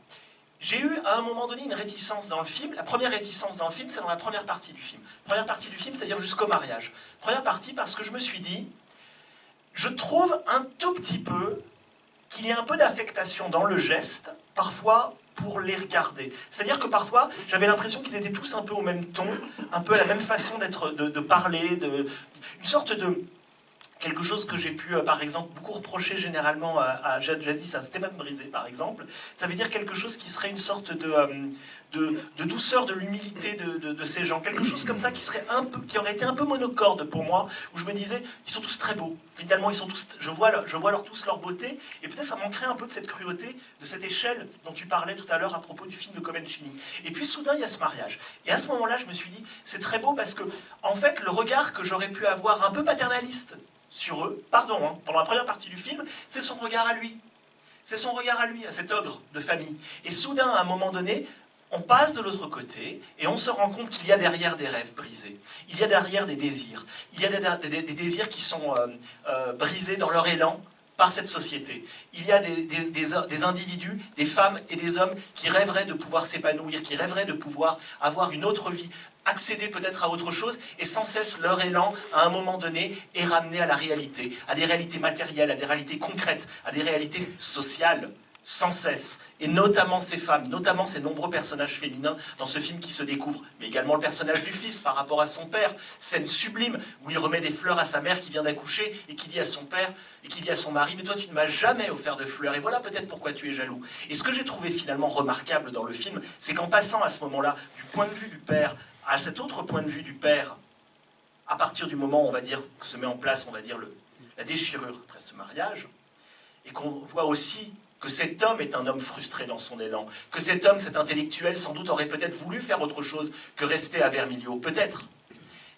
J'ai eu à un moment donné une réticence dans le film. La première réticence dans le film, c'est dans la première partie du film. Première partie du film, c'est-à-dire jusqu'au mariage. Première partie parce que je me suis dit, je trouve un tout petit peu qu'il y a un peu d'affectation dans le geste, parfois pour les regarder. C'est-à-dire que parfois, j'avais l'impression qu'ils étaient tous un peu au même ton, un peu à la même façon de parler, une sorte de... Quelque chose que j'ai pu, par exemple, beaucoup reprocher généralement jadis à Stéphane Brisé, par exemple, ça veut dire quelque chose qui serait une sorte de douceur, de l'humilité de ces gens. Quelque chose comme ça qui aurait été un peu monocorde pour moi, où je me disais, ils sont tous très beaux. Finalement, ils sont tous, je vois tous leur beauté, et peut-être ça manquerait un peu de cette cruauté, de cette échelle dont tu parlais tout à l'heure à propos du film de Comencini. Et puis soudain, il y a ce mariage. Et à ce moment-là, je me suis dit, c'est très beau parce que, en fait, le regard que j'aurais pu avoir un peu paternaliste sur eux, pendant la première partie du film, c'est son regard à lui. C'est son regard à lui, à cet ogre de famille. Et soudain, à un moment donné, on passe de l'autre côté et on se rend compte qu'il y a derrière des rêves brisés. Il y a derrière des désirs. Il y a des désirs qui sont brisés dans leur élan par cette société. Il y a des individus, des femmes et des hommes qui rêveraient de pouvoir s'épanouir, qui rêveraient de pouvoir avoir une autre vie, accéder peut-être à autre chose, et sans cesse leur élan, à un moment donné, est ramené à la réalité, à des réalités matérielles, à des réalités concrètes, à des réalités sociales, sans cesse. Et notamment ces femmes, notamment ces nombreux personnages féminins dans ce film qui se découvrent, mais également le personnage du fils par rapport à son père, scène sublime où il remet des fleurs à sa mère qui vient d'accoucher et qui dit à son père et qui dit à son mari, mais toi tu ne m'as jamais offert de fleurs et voilà peut-être pourquoi tu es jaloux. Et ce que j'ai trouvé finalement remarquable dans le film, c'est qu'en passant à ce moment-là du point de vue du père à cet autre point de vue du père, à partir du moment où on va dire que se met en place, on va dire la déchirure après ce mariage, et qu'on voit aussi que cet homme est un homme frustré dans son élan, que cet homme, cet intellectuel, sans doute aurait peut-être voulu faire autre chose que rester à Vermilion, peut-être.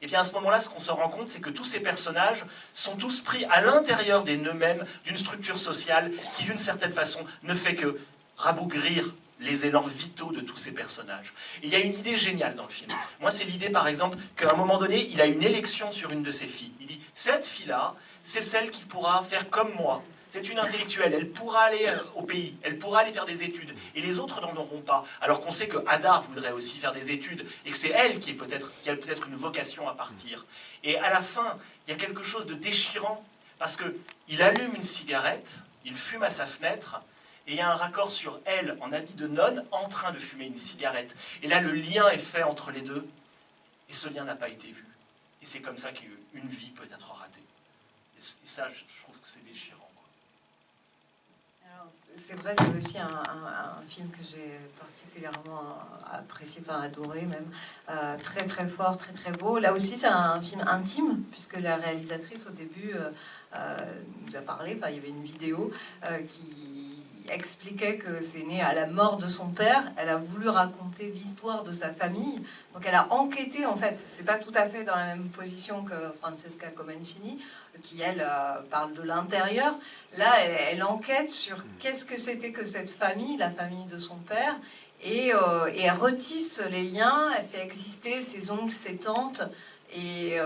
Et bien à ce moment-là, ce qu'on se rend compte, c'est que tous ces personnages sont tous pris à l'intérieur d'eux-mêmes d'une structure sociale qui, d'une certaine façon, ne fait que rabougrir les élans vitaux de tous ces personnages. Et il y a une idée géniale dans le film. Moi, c'est l'idée, par exemple, qu'à un moment donné, il a une élection sur une de ses filles. Il dit, cette fille-là, c'est celle qui pourra faire comme moi. C'est une intellectuelle, elle pourra aller au pays, elle pourra aller faire des études, et les autres n'en auront pas. Alors qu'on sait que Ada voudrait aussi faire des études, et que c'est elle qui a peut-être une vocation à partir. Et à la fin, il y a quelque chose de déchirant, parce qu'il allume une cigarette, il fume à sa fenêtre, et il y a un raccord sur elle, en habit de nonne, en train de fumer une cigarette. Et là, le lien est fait entre les deux, et ce lien n'a pas été vu. Et c'est comme ça qu'une vie peut être ratée. Et ça, je trouve que c'est déchirant. C'est vrai, c'est aussi un film que j'ai particulièrement apprécié, enfin adoré même, très très fort, très très beau. Là aussi, c'est un film intime, puisque la réalisatrice au début nous a parlé, enfin, il y avait une vidéo qui expliquait que c'est né à la mort de son père. Elle a voulu raconter l'histoire de sa famille, donc elle a enquêté en fait. C'est pas tout à fait dans la même position que Francesca Comencini, qui elle parle de l'intérieur. Là, elle enquête sur qu'est-ce que c'était que cette famille, la famille de son père, et elle retisse les liens. Elle fait exister ses oncles, ses tantes. Et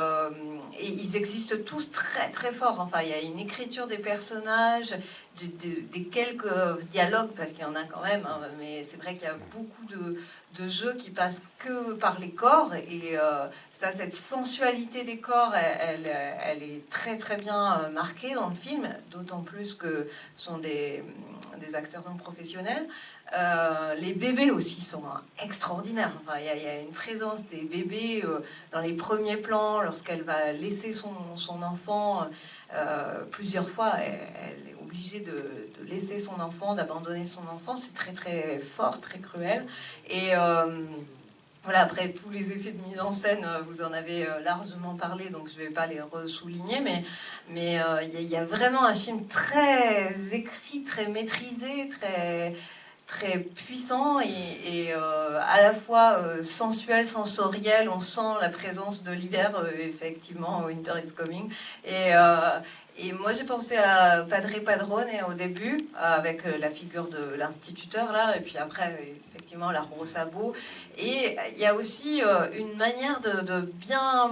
ils existent tous très très forts. Enfin, il y a une écriture des personnages, des quelques dialogues, parce qu'il y en a quand même, hein, mais c'est vrai qu'il y a beaucoup de jeux qui passent que par les corps, et ça, cette sensualité des corps, elle est très très bien marquée dans le film, d'autant plus que ce sont des acteurs non professionnels. Les bébés aussi sont extraordinaires. Enfin, il y a une présence des bébés dans les premiers plans, lorsqu'elle va laisser son enfant plusieurs fois. Elle est obligée de laisser son enfant, d'abandonner son enfant. C'est très très fort, très cruel. Et Voilà, après tous les effets de mise en scène, vous en avez largement parlé, donc je ne vais pas les ressouligner, mais il y a vraiment un film très écrit, très maîtrisé, très puissant et à la fois sensuel, sensoriel. On sent la présence de l'hiver, effectivement, Winter is Coming. Et moi, j'ai pensé à Padre Padrone au début, avec la figure de l'instituteur, là, et puis après, effectivement, l'arbre au sabot. Et il y a aussi une manière de bien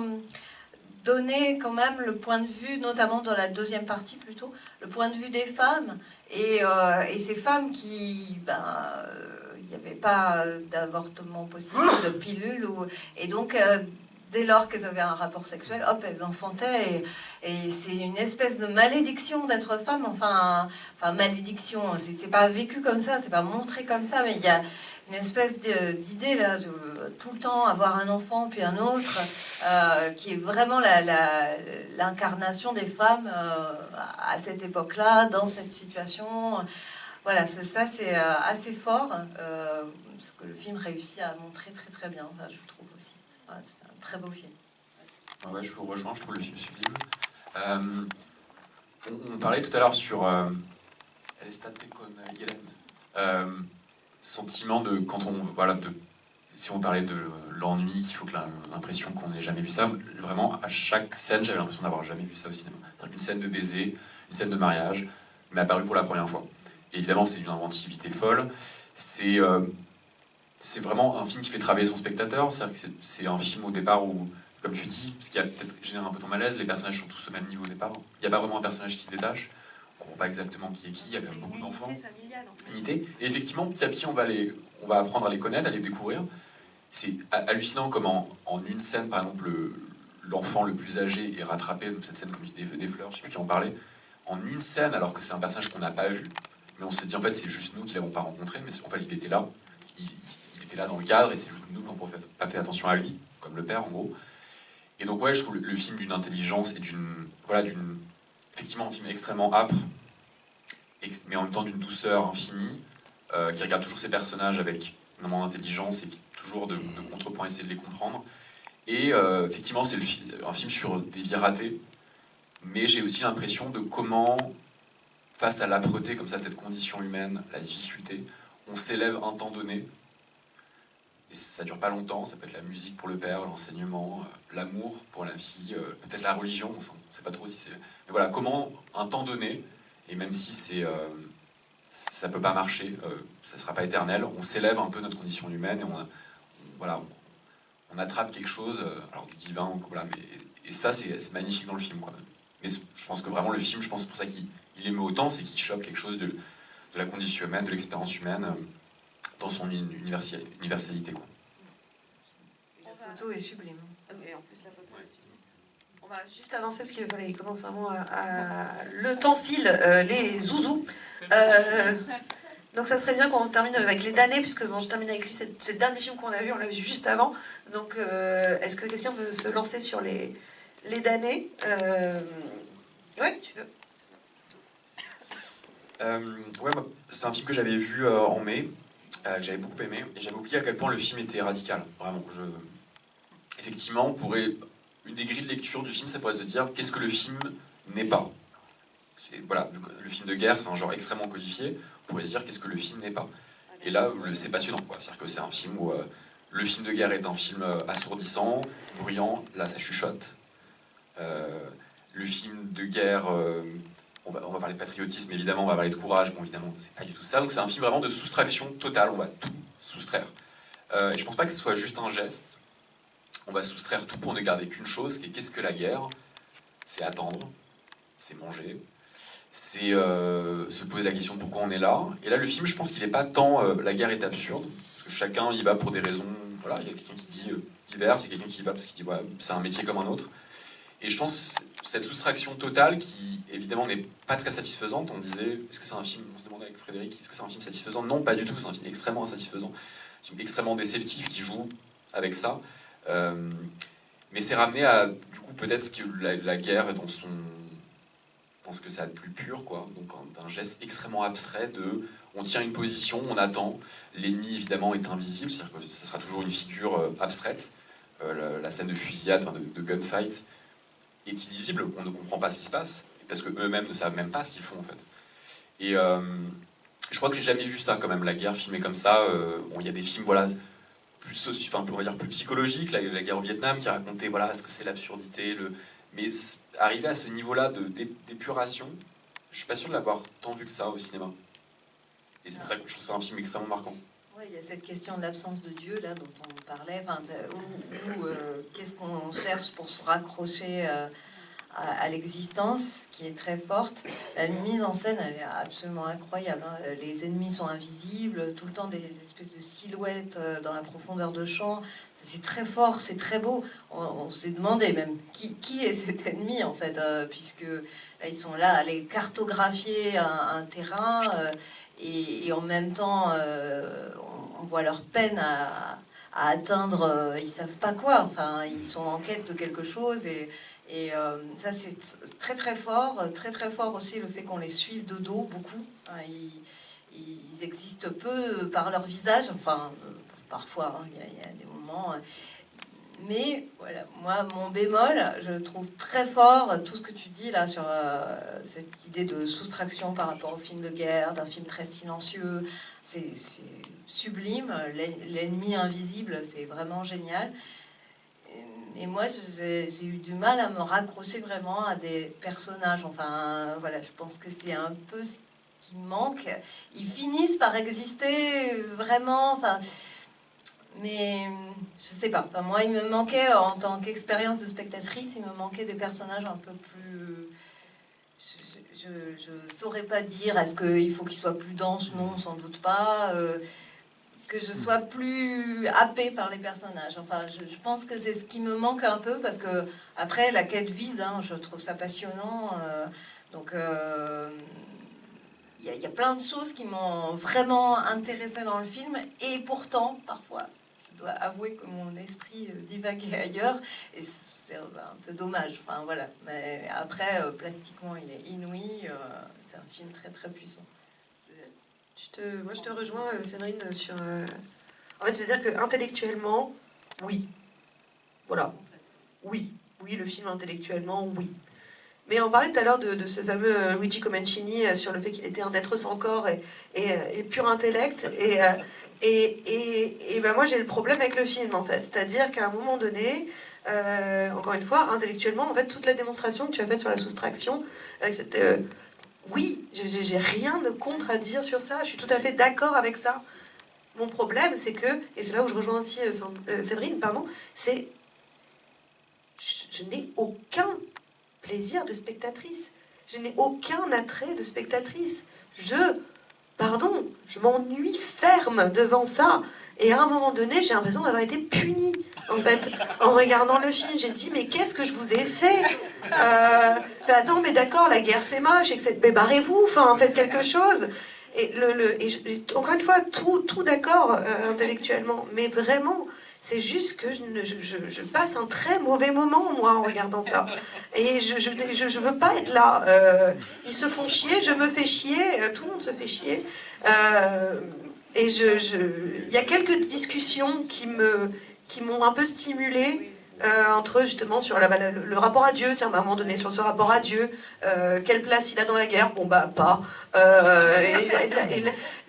donner quand même le point de vue, notamment dans la deuxième partie plutôt, le point de vue des femmes. Et ces femmes qui, il n'y avait pas d'avortement possible, de pilule, et donc dès lors qu'elles avaient un rapport sexuel, hop, elles enfantaient, et c'est une espèce de malédiction d'être femme, enfin malédiction, c'est pas vécu comme ça, c'est pas montré comme ça, mais il y a une espèce d'idée là, de tout le temps avoir un enfant puis un autre, qui est vraiment l'incarnation des femmes à cette époque-là, dans cette situation. Voilà, ça c'est assez fort, ce que le film réussit à montrer très très bien, enfin, je trouve aussi. Voilà, c'est un très beau film. Ouais, je vous rejoins, je trouve le film sublime. On parlait tout à l'heure sur l'estate con Hélène. Sentiment de quand on si on parlait de l'ennui, qu'il faut que l'impression qu'on n'ait jamais vu ça, vraiment à chaque scène j'avais l'impression d'avoir jamais vu ça au cinéma. C'est-à-dire qu'une scène de baiser, une scène de mariage m'est apparue pour la première fois. Et évidemment c'est une inventivité folle. C'est vraiment un film qui fait travailler son spectateur. C'est-à-dire que c'est un film au départ où, comme tu dis, ce qui a peut-être généré un peu ton malaise, les personnages sont tous au même niveau au départ. Il n'y a pas vraiment un personnage qui se détache. On ne comprend pas exactement qui est qui. Il y a quand même beaucoup d'enfants. Unité familiale, en fait. Unité. Et effectivement, petit à petit, on va apprendre à les connaître, à les découvrir. C'est hallucinant comment, en une scène, par exemple, l'enfant le plus âgé est rattrapé, cette scène comme des fleurs, je sais plus qui en parlait, en une scène, alors que c'est un personnage qu'on n'a pas vu. Mais on se dit, en fait, c'est juste nous qui l'avons pas rencontré, mais en fait, il était là. Il était là dans le cadre, et c'est juste nous qui n'avons pas fait attention à lui, comme le père, en gros. Et donc, ouais, je trouve le film d'une intelligence et effectivement, un film extrêmement âpre, mais en même temps d'une douceur infinie, qui regarde toujours ses personnages avec énormément d'intelligence et qui toujours de contrepoint essayer de les comprendre. Et effectivement, c'est un film sur des vies ratées, mais j'ai aussi l'impression de comment, face à l'âpreté comme ça, de cette condition humaine, la difficulté, on s'élève un temps donné. Et ça dure pas longtemps, ça peut être la musique pour le père, l'enseignement, l'amour pour la fille, peut-être la religion, on ne sait pas trop si c'est... Mais voilà, comment un temps donné, et même si ça peut pas marcher, ça sera pas éternel, on s'élève un peu notre condition humaine et on attrape quelque chose, alors du divin, voilà, et ça c'est magnifique dans le film, quoi. Mais je pense que vraiment le film, je pense c'est pour ça qu'il émeut autant, c'est qu'il chope quelque chose de la condition humaine, de l'expérience humaine, dans son universalité, quoi. La photo est sublime. Et en plus, la photo est sublime. On va juste avancer parce qu'il fallait commencer vraiment le temps file, les zouzous. Donc ça serait bien qu'on termine avec Les Damnés, puisque bon, je termine avec lui, c'est le dernier film qu'on a vu, on l'a vu juste avant. Donc est-ce que quelqu'un veut se lancer sur les Damnés? Ouais, tu veux. Ouais, c'est un film que j'avais vu en mai, que j'avais beaucoup aimé, et j'avais oublié à quel point le film était radical. Vraiment, effectivement, une des grilles de lecture du film, ça pourrait se dire qu'est-ce que le film n'est pas. Voilà, le film de guerre, c'est un genre extrêmement codifié. On pourrait se dire qu'est-ce que le film n'est pas. Et là, c'est passionnant, quoi. C'est-à-dire que c'est un film où le film de guerre est un film assourdissant, bruyant. Là, ça chuchote. Le film de guerre, on va parler de patriotisme, évidemment, on va parler de courage. Bon, évidemment, c'est pas du tout ça. Donc, c'est un film vraiment de soustraction totale. On va tout soustraire. Et je pense pas que ce soit juste un geste. On va soustraire tout pour ne garder qu'une chose, qui est qu'est-ce que la guerre? C'est attendre, c'est manger, c'est se poser la question de pourquoi on est là. Et là, le film, je pense qu'il n'est pas tant la guerre est absurde, parce que chacun y va pour des raisons. Voilà, il y a quelqu'un qui dit diverses, il y a quelqu'un qui y va parce qu'il dit ouais, c'est un métier comme un autre. Et je pense cette soustraction totale qui, évidemment, n'est pas très satisfaisante. On disait, est-ce que c'est un film, on se demandait avec Frédéric, est-ce que c'est un film satisfaisant? Non, pas du tout, c'est un film extrêmement insatisfaisant, un film extrêmement déceptif qui joue avec ça. Mais c'est ramené à, du coup, peut-être que la guerre est dans ce que ça a de plus pur, quoi. Donc un geste extrêmement abstrait de On tient une position, on attend. L'ennemi, évidemment, est invisible, c'est-à-dire que ça sera toujours une figure abstraite. La scène de fusillade, enfin, de gunfight, est illisible. On ne comprend pas ce qui se passe, parce qu'eux-mêmes ne savent même pas ce qu'ils font, en fait. Et je crois que j'ai jamais vu ça, quand même, la guerre filmée comme ça. Bon, il y a des films, voilà, on va dire plus psychologiques, la guerre au Vietnam, qui racontait, voilà, ce que c'est l'absurdité, mais arriver à ce niveau-là d'épuration, je suis pas sûr de l'avoir tant vu que ça au cinéma. Et c'est pour ça que je trouve que c'est un film extrêmement marquant. Oui, il y a cette question de l'absence de Dieu, là, dont on parlait, qu'est-ce qu'on cherche pour se raccrocher à l'existence, qui est très forte. La mise en scène, elle est absolument incroyable, hein. Les ennemis sont invisibles, tout le temps des espèces de silhouettes dans la profondeur de champ. C'est très fort, c'est très beau. On s'est demandé même qui est cet ennemi, en fait, puisque là, ils sont là à aller cartographier un terrain, et en même temps, on voit leur peine à atteindre, ils savent pas quoi. Enfin, ils sont en quête de quelque chose, et ça, c'est très très fort. Très très fort aussi le fait qu'on les suive de dos beaucoup. Ils existent peu par leur visage. Enfin, parfois, hein, il y a des moments. Mais voilà, moi, mon bémol, je trouve très fort tout ce que tu dis là sur cette idée de soustraction par rapport au film de guerre, d'un film très silencieux. C'est sublime. L'ennemi invisible, c'est vraiment génial. Et moi, j'ai eu du mal à me raccrocher vraiment à des personnages. Enfin, voilà, je pense que c'est un peu ce qui manque. Ils finissent par exister vraiment. Enfin, mais je sais pas. Enfin, moi, il me manquait, en tant qu'expérience de spectatrice, il me manquait des personnages un peu plus. Je saurais pas dire. Est-ce qu'il faut qu'ils soient plus denses? Non, sans doute pas. Que je sois plus happée par les personnages. Enfin, je pense que c'est ce qui me manque un peu, parce que après, la quête vide, hein, je trouve ça passionnant. Donc, il y a plein de choses qui m'ont vraiment intéressée dans le film, et pourtant, parfois, je dois avouer que mon esprit divaguait ailleurs, et c'est un peu dommage. Enfin, voilà. Mais après, plastiquement, il est inouï. C'est un film très, très puissant. Moi, je te rejoins, Séverine, sur... En fait, c'est-à-dire que intellectuellement, oui. Voilà. Oui. Oui, le film, intellectuellement, oui. Mais on parlait tout à l'heure de ce fameux Luigi Comencini sur le fait qu'il était un être sans corps et pur intellect. Et ben moi, j'ai le problème avec le film, en fait. C'est-à-dire qu'à un moment donné, encore une fois, intellectuellement, en fait, toute la démonstration que tu as faite sur la soustraction, avec cette... oui, j'ai rien de contre à dire sur ça. Je suis tout à fait d'accord avec ça. Mon problème, c'est que, et c'est là où je rejoins aussi Séverine, pardon, c'est je n'ai aucun plaisir de spectatrice. Je n'ai aucun attrait de spectatrice. Je m'ennuie ferme devant ça. Et à un moment donné, j'ai l'impression d'avoir été punie. En fait, en regardant le film, j'ai dit, mais qu'est-ce que je vous ai fait? Non, mais d'accord, la guerre c'est moche, mais barrez-vous, enfin, faites quelque chose. Encore une fois, tout d'accord intellectuellement, mais vraiment, c'est juste que je passe un très mauvais moment, moi, en regardant ça. Et je veux pas être là. Ils se font chier, je me fais chier, tout le monde se fait chier. Et il y a quelques discussions qui m'ont un peu stimulée, entre justement sur le rapport à Dieu. Tiens, à un moment donné, sur ce rapport à Dieu, quelle place il a dans la guerre? Bon, bah, pas.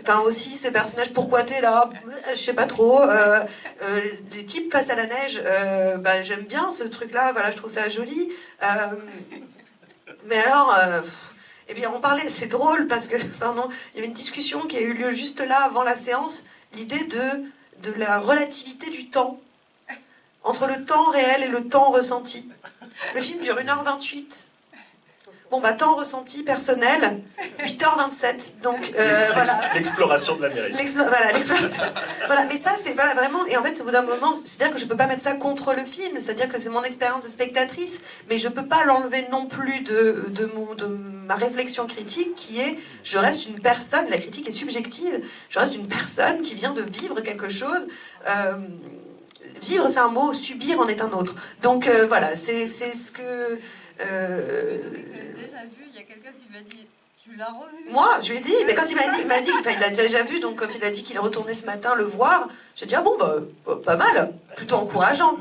Enfin, aussi, ces personnages, pourquoi t'es là? Je sais pas trop. Les types face à la neige, bah, j'aime bien ce truc-là, voilà, je trouve ça joli. Mais alors... Eh bien, on parlait, c'est drôle parce que, pardon, il y avait une discussion qui a eu lieu juste là, avant la séance, l'idée de la relativité du temps, entre le temps réel et le temps ressenti. Le film dure 1h28. Bon, bah, temps ressenti personnel, 8h27. Donc, voilà. L'exploration de l'Amérique. Voilà, mais ça, c'est voilà, vraiment. Et en fait, au bout d'un moment, c'est-à-dire que je peux pas mettre ça contre le film, c'est-à-dire que c'est mon expérience de spectatrice, mais je peux pas l'enlever non plus de ma réflexion critique, qui est, je reste une personne, la critique est subjective, je reste une personne qui vient de vivre quelque chose. Vivre, c'est un mot, subir en est un autre. Donc, voilà, c'est ce que... J'ai déjà vu, il y a quelqu'un qui m'a dit, Tu l'as revu? Moi, je lui ai dit, mais quand il m'a dit, enfin, il l'a déjà vu, donc quand il a dit qu'il est retourné ce matin le voir, j'ai dit, ah bon, bah, pas mal, plutôt encourageant.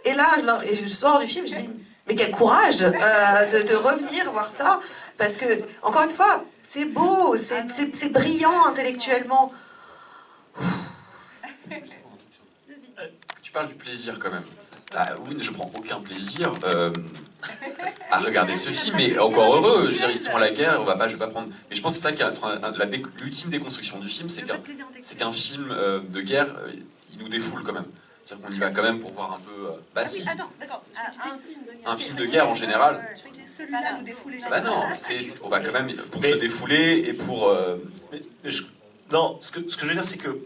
Et là, je sors du film, je dis, mais quel courage de revenir voir ça, parce que, encore une fois, c'est beau, c'est brillant intellectuellement. Tu parles du plaisir quand même. Ah, oui, je prends aucun plaisir à regarder ce film, mais encore heureux. Je veux dire, ils sont à la guerre, je vais pas prendre. Mais je pense que c'est ça qui est l'ultime déconstruction du film, c'est qu'un film de guerre, il nous défoule quand même. C'est-à-dire qu'on y va quand même pour voir un peu. Bah si. Ah non, d'accord. Un film de guerre en général. Je crois que celui-là nous défoule les gens. Bah non, on va quand même pour se défouler et pour. Non, ce que je veux dire, c'est que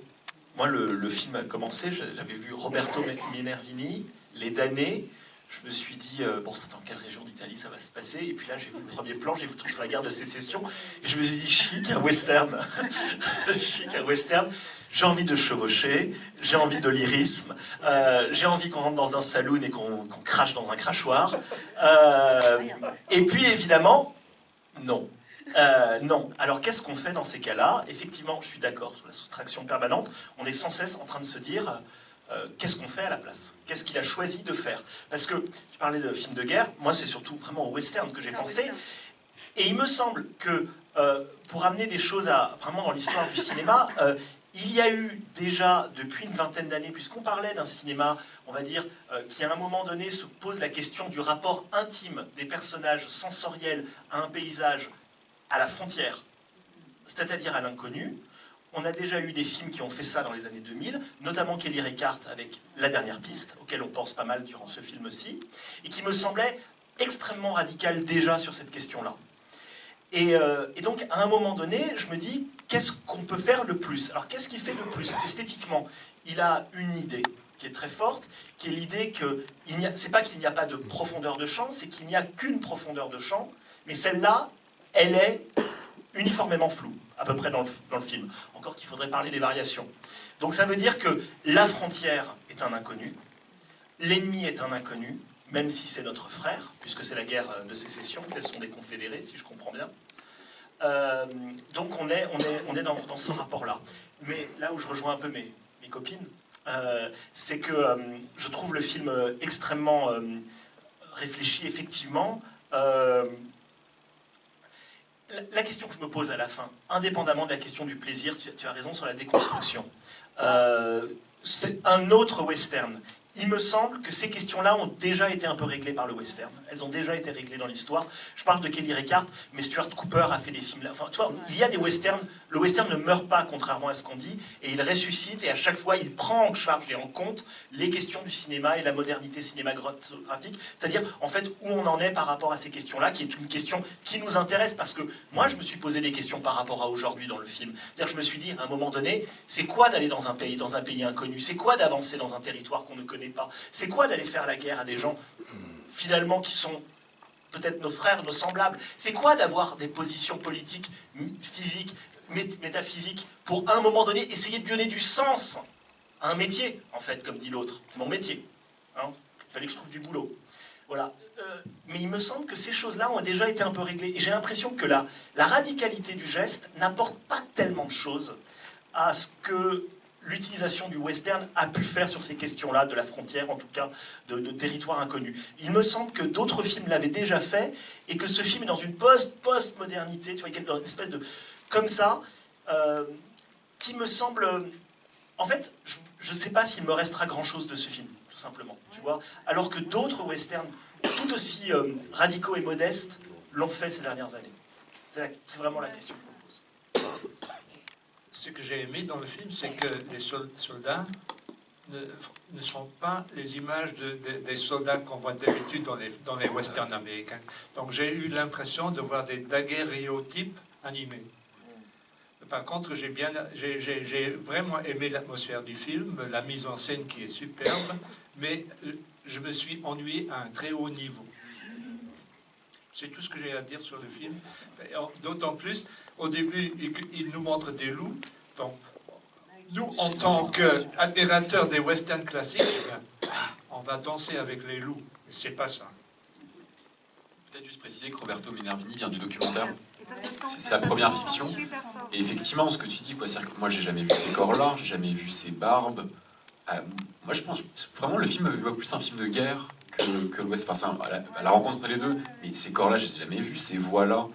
moi, le film a commencé, j'avais vu Roberto Minervini, Les Damnés. Je me suis dit, bon, c'est dans quelle région d'Italie ça va se passer? Et puis là, j'ai vu le premier plan, j'ai vu le truc sur la guerre de sécession, et je me suis dit, chic, un western. Chic, un western. J'ai envie de chevaucher, j'ai envie de lyrisme, j'ai envie qu'on rentre dans un saloon et qu'on crache dans un crachoir. Et puis, évidemment, non. Non. Alors, qu'est-ce qu'on fait dans ces cas-là? Effectivement, je suis d'accord sur la soustraction permanente. On est sans cesse en train de se dire... qu'est-ce qu'on fait à la place? Qu'est-ce qu'il a choisi de faire? Parce que, je parlais de films de guerre, moi c'est surtout vraiment au western que j'ai pensé, et il me semble que pour amener des choses vraiment dans l'histoire du cinéma, il y a eu déjà depuis une vingtaine d'années, puisqu'on parlait d'un cinéma, on va dire, qui à un moment donné se pose la question du rapport intime des personnages sensoriels à un paysage, à la frontière, c'est-à-dire à l'inconnu. On a déjà eu des films qui ont fait ça dans les années 2000, notamment Kelly Reichardt avec La Dernière Piste, auquel on pense pas mal durant ce film aussi, et qui me semblait extrêmement radical déjà sur cette question-là. Et donc, à un moment donné, je me dis, qu'est-ce qu'on peut faire le plus? Alors, qu'est-ce qu'il fait le plus? Esthétiquement, il a une idée qui est très forte, qui est l'idée que c'est pas qu'il n'y a pas de profondeur de champ, c'est qu'il n'y a qu'une profondeur de champ, mais celle-là, elle est uniformément floue, à peu près dans le film. Encore qu'il faudrait parler des variations. Donc ça veut dire que la frontière est un inconnu, l'ennemi est un inconnu, même si c'est notre frère, puisque c'est la guerre de sécession, ce sont des confédérés, si je comprends bien. Donc on est dans ce rapport-là. Mais là où je rejoins un peu mes copines, c'est que je trouve le film extrêmement réfléchi, effectivement. La question que je me pose à la fin, indépendamment de la question du plaisir, tu as raison sur la déconstruction. C'est un autre western. Il me semble que ces questions-là ont déjà été un peu réglées par le western. Elles ont déjà été réglées dans l'histoire. Je parle de Kelly Reichardt, mais Stuart Cooper a fait des films là. Enfin, tu vois, il y a des westerns. Le western ne meurt pas, contrairement à ce qu'on dit, et il ressuscite, et à chaque fois, il prend en charge et en compte les questions du cinéma et de la modernité cinématographique. C'est-à-dire, en fait, où on en est par rapport à ces questions-là, qui est une question qui nous intéresse, parce que moi, je me suis posé des questions par rapport à aujourd'hui dans le film. C'est-à-dire, je me suis dit, à un moment donné, c'est quoi d'aller dans un pays inconnu? C'est quoi d'avancer dans un territoire qu'on ne connaît pas? C'est quoi d'aller faire la guerre à des gens, finalement, qui sont peut-être nos frères, nos semblables? C'est quoi d'avoir des positions politiques, physiques, métaphysiques, pour, à un moment donné, essayer de donner du sens à un métier, en fait, comme dit l'autre. C'est mon métier. Hein, il fallait que je trouve du boulot. Voilà. Mais il me semble que ces choses-là ont déjà été un peu réglées. Et j'ai l'impression que la radicalité du geste n'apporte pas tellement de choses à ce que l'utilisation du western a pu faire sur ces questions-là, de la frontière, en tout cas, de territoire inconnu. Il me semble que d'autres films l'avaient déjà fait, et que ce film est dans une post-modernité, tu vois, une espèce de... comme ça, qui me semble... En fait, je ne sais pas s'il me restera grand-chose de ce film, tout simplement, tu vois, alors que d'autres westerns, tout aussi radicaux et modestes, l'ont fait ces dernières années. C'est vraiment la question que je me pose. Ce que j'ai aimé dans le film, c'est que les soldats ne sont pas les images des soldats qu'on voit d'habitude dans les westerns américains. Donc j'ai eu l'impression de voir des daguerréotypes animés. Par contre, j'ai vraiment aimé l'atmosphère du film, la mise en scène qui est superbe, mais je me suis ennuyé à un très haut niveau. C'est tout ce que j'ai à dire sur le film. D'autant plus, au début, il nous montre des loups. Donc, nous, en tant qu'admirateurs des westerns classiques, on va danser avec les loups. C'est pas ça. peut-être juste préciser que Roberto Minervini vient du documentaire. Et ça se sent. C'est sa première se sent fiction. super fort. Et effectivement, ce que tu dis, quoi, c'est-à-dire que moi, j'ai jamais vu ces corps-là, j'ai jamais vu ces barbes. Moi, je pense vraiment le film voit plus un film de guerre que l'Ouest. Enfin, à la rencontre entre les deux. Mais ces corps-là, j'ai jamais vu. Ces voix-là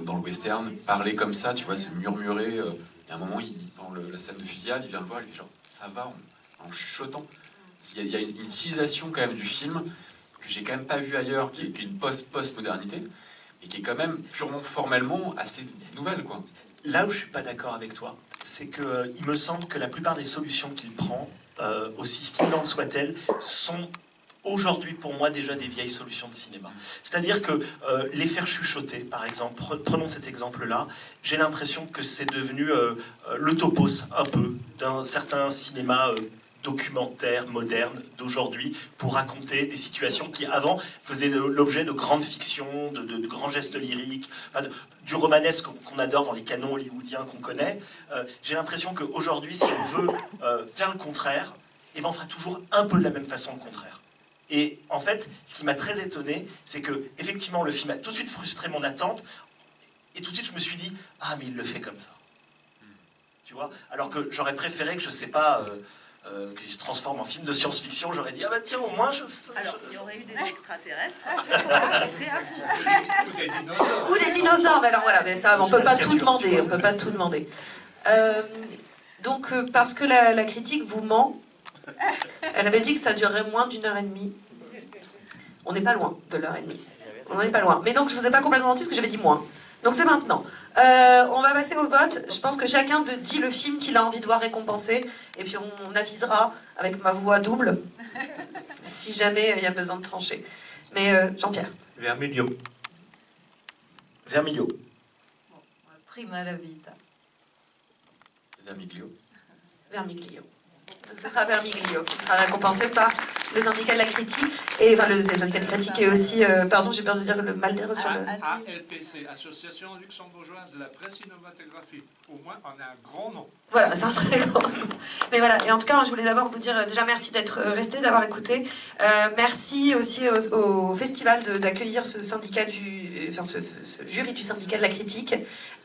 dans le western, parler comme ça, tu vois, se murmurer. Il y a un moment, dans la scène de fusillade, il vient le voir, il fait genre, ça va, en chuchotant. Il y a une utilisation quand même du film que j'ai quand même pas vu ailleurs, qui est une post-modernité, et qui est quand même purement formellement assez nouvelle, quoi. Là où je suis pas d'accord avec toi, c'est que il me semble que la plupart des solutions qu'il prend, aussi stimulantes soient-elles, sont aujourd'hui pour moi déjà des vieilles solutions de cinéma. C'est-à-dire que les faire chuchoter, par exemple, prenons cet exemple-là, j'ai l'impression que c'est devenu le topos un peu d'un certain cinéma documentaire moderne d'aujourd'hui pour raconter des situations qui avant faisaient l'objet de grandes fictions, de grands gestes lyriques, enfin du romanesque qu'on adore dans les canons hollywoodiens qu'on connaît. J'ai l'impression qu'aujourd'hui, si on veut faire le contraire, eh ben on fera toujours un peu de la même façon le contraire. Et en fait, ce qui m'a très étonné, c'est que effectivement le film a tout de suite frustré mon attente, et tout de suite je me suis dit ah mais il le fait comme ça, tu vois. Alors que j'aurais préféré que je sais pas qu'il se transforme en film de science-fiction, j'aurais dit ah bah tiens au moins Alors, il y aurait eu des extraterrestres. J'étais à fond. Ou des dinosaures, mais alors voilà, mais ça, on peut pas tout demander, on peut pas tout demander. Donc, parce que la critique vous ment, elle avait dit que ça durerait moins d'1h30. On n'est pas loin de l'heure et demie. On n'est pas loin. Mais donc, je vous ai pas complètement menti parce que j'avais dit moins. Donc, c'est maintenant. On va passer au vote. Je pense que chacun dit le film qu'il a envie de voir récompensé. Et puis, on avisera avec ma voix double si jamais il y a besoin de trancher. Mais Jean-Pierre. Vermiglio. Vermiglio. Prima la vita. Vermiglio. Vermiglio. Donc, ce sera Vermiglio qui sera récompensé par le syndicat de la critique, et enfin le syndicat de la critique et aussi, pardon, j'ai peur de dire le mal dire sur le... ALPC, Association luxembourgeoise de la presse cinématographique. Au moins, on a un grand nom. Voilà, c'est un très grand nom. Mais voilà, et en tout cas, je voulais d'abord vous dire déjà merci d'être resté, d'avoir écouté. Merci aussi au festival d'accueillir ce syndicat ce jury du syndicat de la critique.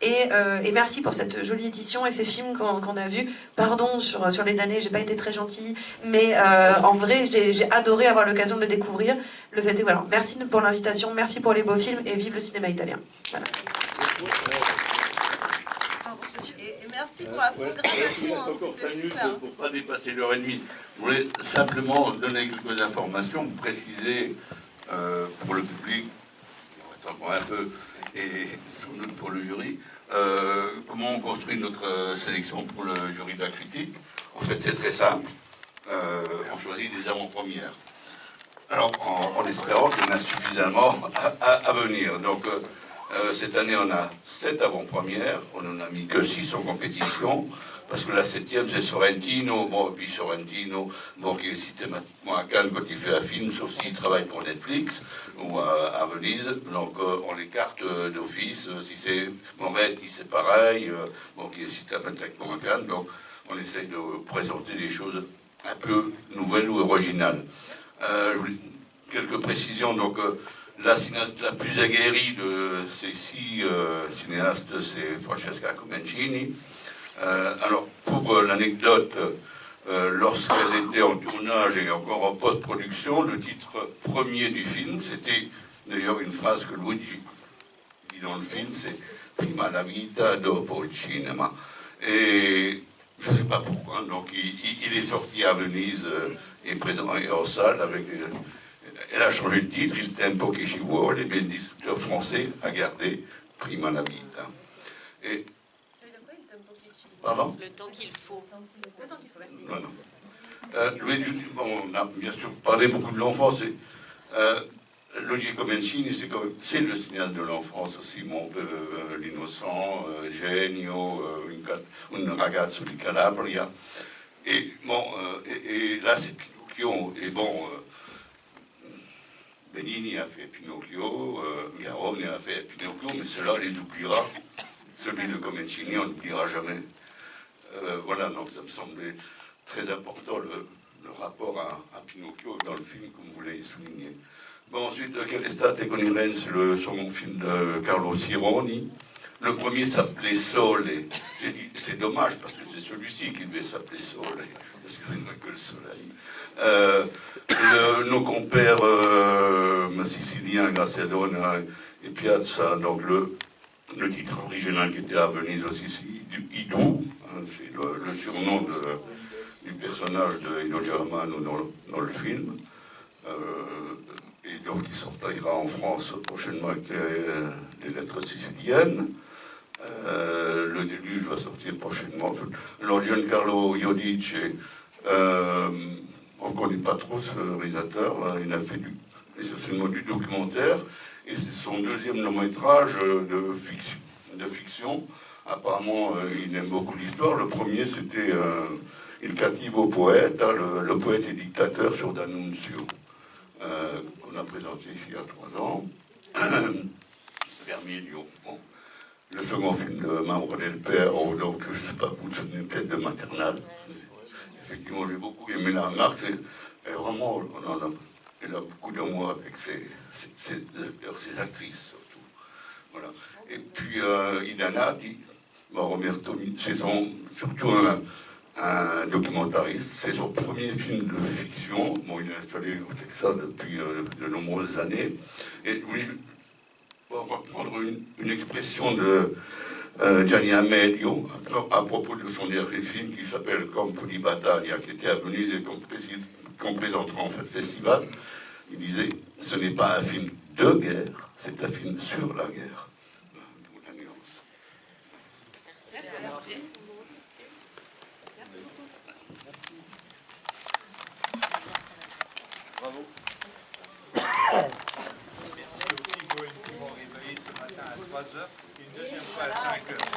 Et merci pour cette jolie édition et ces films qu'on a vus. Pardon sur les damnés, j'ai pas été très gentille, mais en vrai, j'ai adoré avoir l'occasion de le découvrir. Le fait est, voilà, merci pour l'invitation, merci pour les beaux films et vive le cinéma italien. Voilà. Et merci pour la programmation, hein, Encore 5 c'était minutes super. pour ne pas dépasser l'heure et demie. Je voulais simplement donner quelques informations, préciser pour le public, encore un peu, et sans doute pour le jury, comment on construit notre sélection pour le jury de la critique. En fait, c'est très simple. On choisit des avant-premières. Alors, en espérant qu'il y en a suffisamment à venir. Donc, cette année, on a 7 avant-premières. On n'en a mis que 6 en compétition. Parce que la 7e, c'est Sorrentino. Bon, et puis Sorrentino, bon, qui est systématiquement à Cannes quand il fait un film, sauf s'il travaille pour Netflix ou à Venise. Donc, on l'écarte d'office. Si c'est Moretti, c'est pareil. Bon, qui est systématiquement à Cannes. Donc, on essaye de présenter des choses un peu nouvelles ou originales. Quelques précisions. Donc, la cinéaste la plus aguerrie de ces 6 cinéastes, c'est Francesca Comencini. Alors, pour l'anecdote, lorsqu'elle était en tournage et encore en post-production, le titre premier du film, c'était d'ailleurs une phrase que Luigi dit dans le film, c'est Prima la vita, dopo il cinema. Et je ne sais pas pourquoi, donc il est sorti à Venise et présent et en salle avec... Elle a changé de titre, Il tempo che ci vuole, mais le distributeur français a gardé Prima la vita. Et... Pardon ? Le temps qu'il faut. Le temps qu'il faut, merci. Non, non. Bon, on a bien sûr parlé beaucoup de l'enfance. Luigi Comencini, c'est le signal de l'enfance aussi. Mon l'innocent, Genio, un ragazzo di Calabria. Et bon, et là c'est Pinocchio. Et bon, Benigni a fait Pinocchio, Garrone a fait Pinocchio, mais ceux-là, on les oubliera. Celui de Comencini, on ne l'oubliera jamais. Voilà, donc ça me semblait très important le rapport à Pinocchio dans le film, comme vous l'avez souligné. Bon, ensuite, L'estate con i Ren, c'est le second film de Carlo Sironi. Le premier s'appelait Sole. J'ai dit, c'est dommage, parce que c'est celui-ci qui devait s'appeler Sole, parce qu'il n'y a que le soleil. Nos compères siciliens, Gracedona et Piazza, donc le titre original qui était à Venise aussi, c'est Idou, hein, c'est le surnom du personnage de Ino Germano dans le film. Et donc il sortira en France prochainement avec les lettres siciliennes. Le déluge va sortir prochainement. Alors Giancarlo Iodice, on ne connaît pas trop ce réalisateur, il a fait essentiellement du documentaire, et c'est son deuxième long métrage de fiction. Apparemment, il aime beaucoup l'histoire. Le premier, c'était Il cattivo poeta, le poète et dictateur sur D'Annunzio, qu'on a présenté ici il y a 3 ans. Vermiglio. Bon. Le second film de Mauro Del Pero, donc je ne sais pas, vous tenez peut-être de maternelle. Effectivement, j'ai beaucoup aimé la marque. Elle, vraiment, elle a beaucoup d'amour avec ses acteurs, ses actrices surtout. Voilà. Et puis Ida Nati, Roberto, c'est surtout un documentariste. C'est son premier film de fiction. Bon, il est installé au Texas depuis de nombreuses années. Et oui, pour reprendre une expression de Gianni Amelio à propos de son dernier film qui s'appelle Campo di Battaglia, qui était à Venise et qu'on présentera en fait festival, il disait « Ce n'est pas un film de guerre, c'est un film sur la guerre ». La nuance. Merci. Bravo. Merci aussi pour une qui m'ont réveillé ce matin à 3h et une deuxième fois à 5h.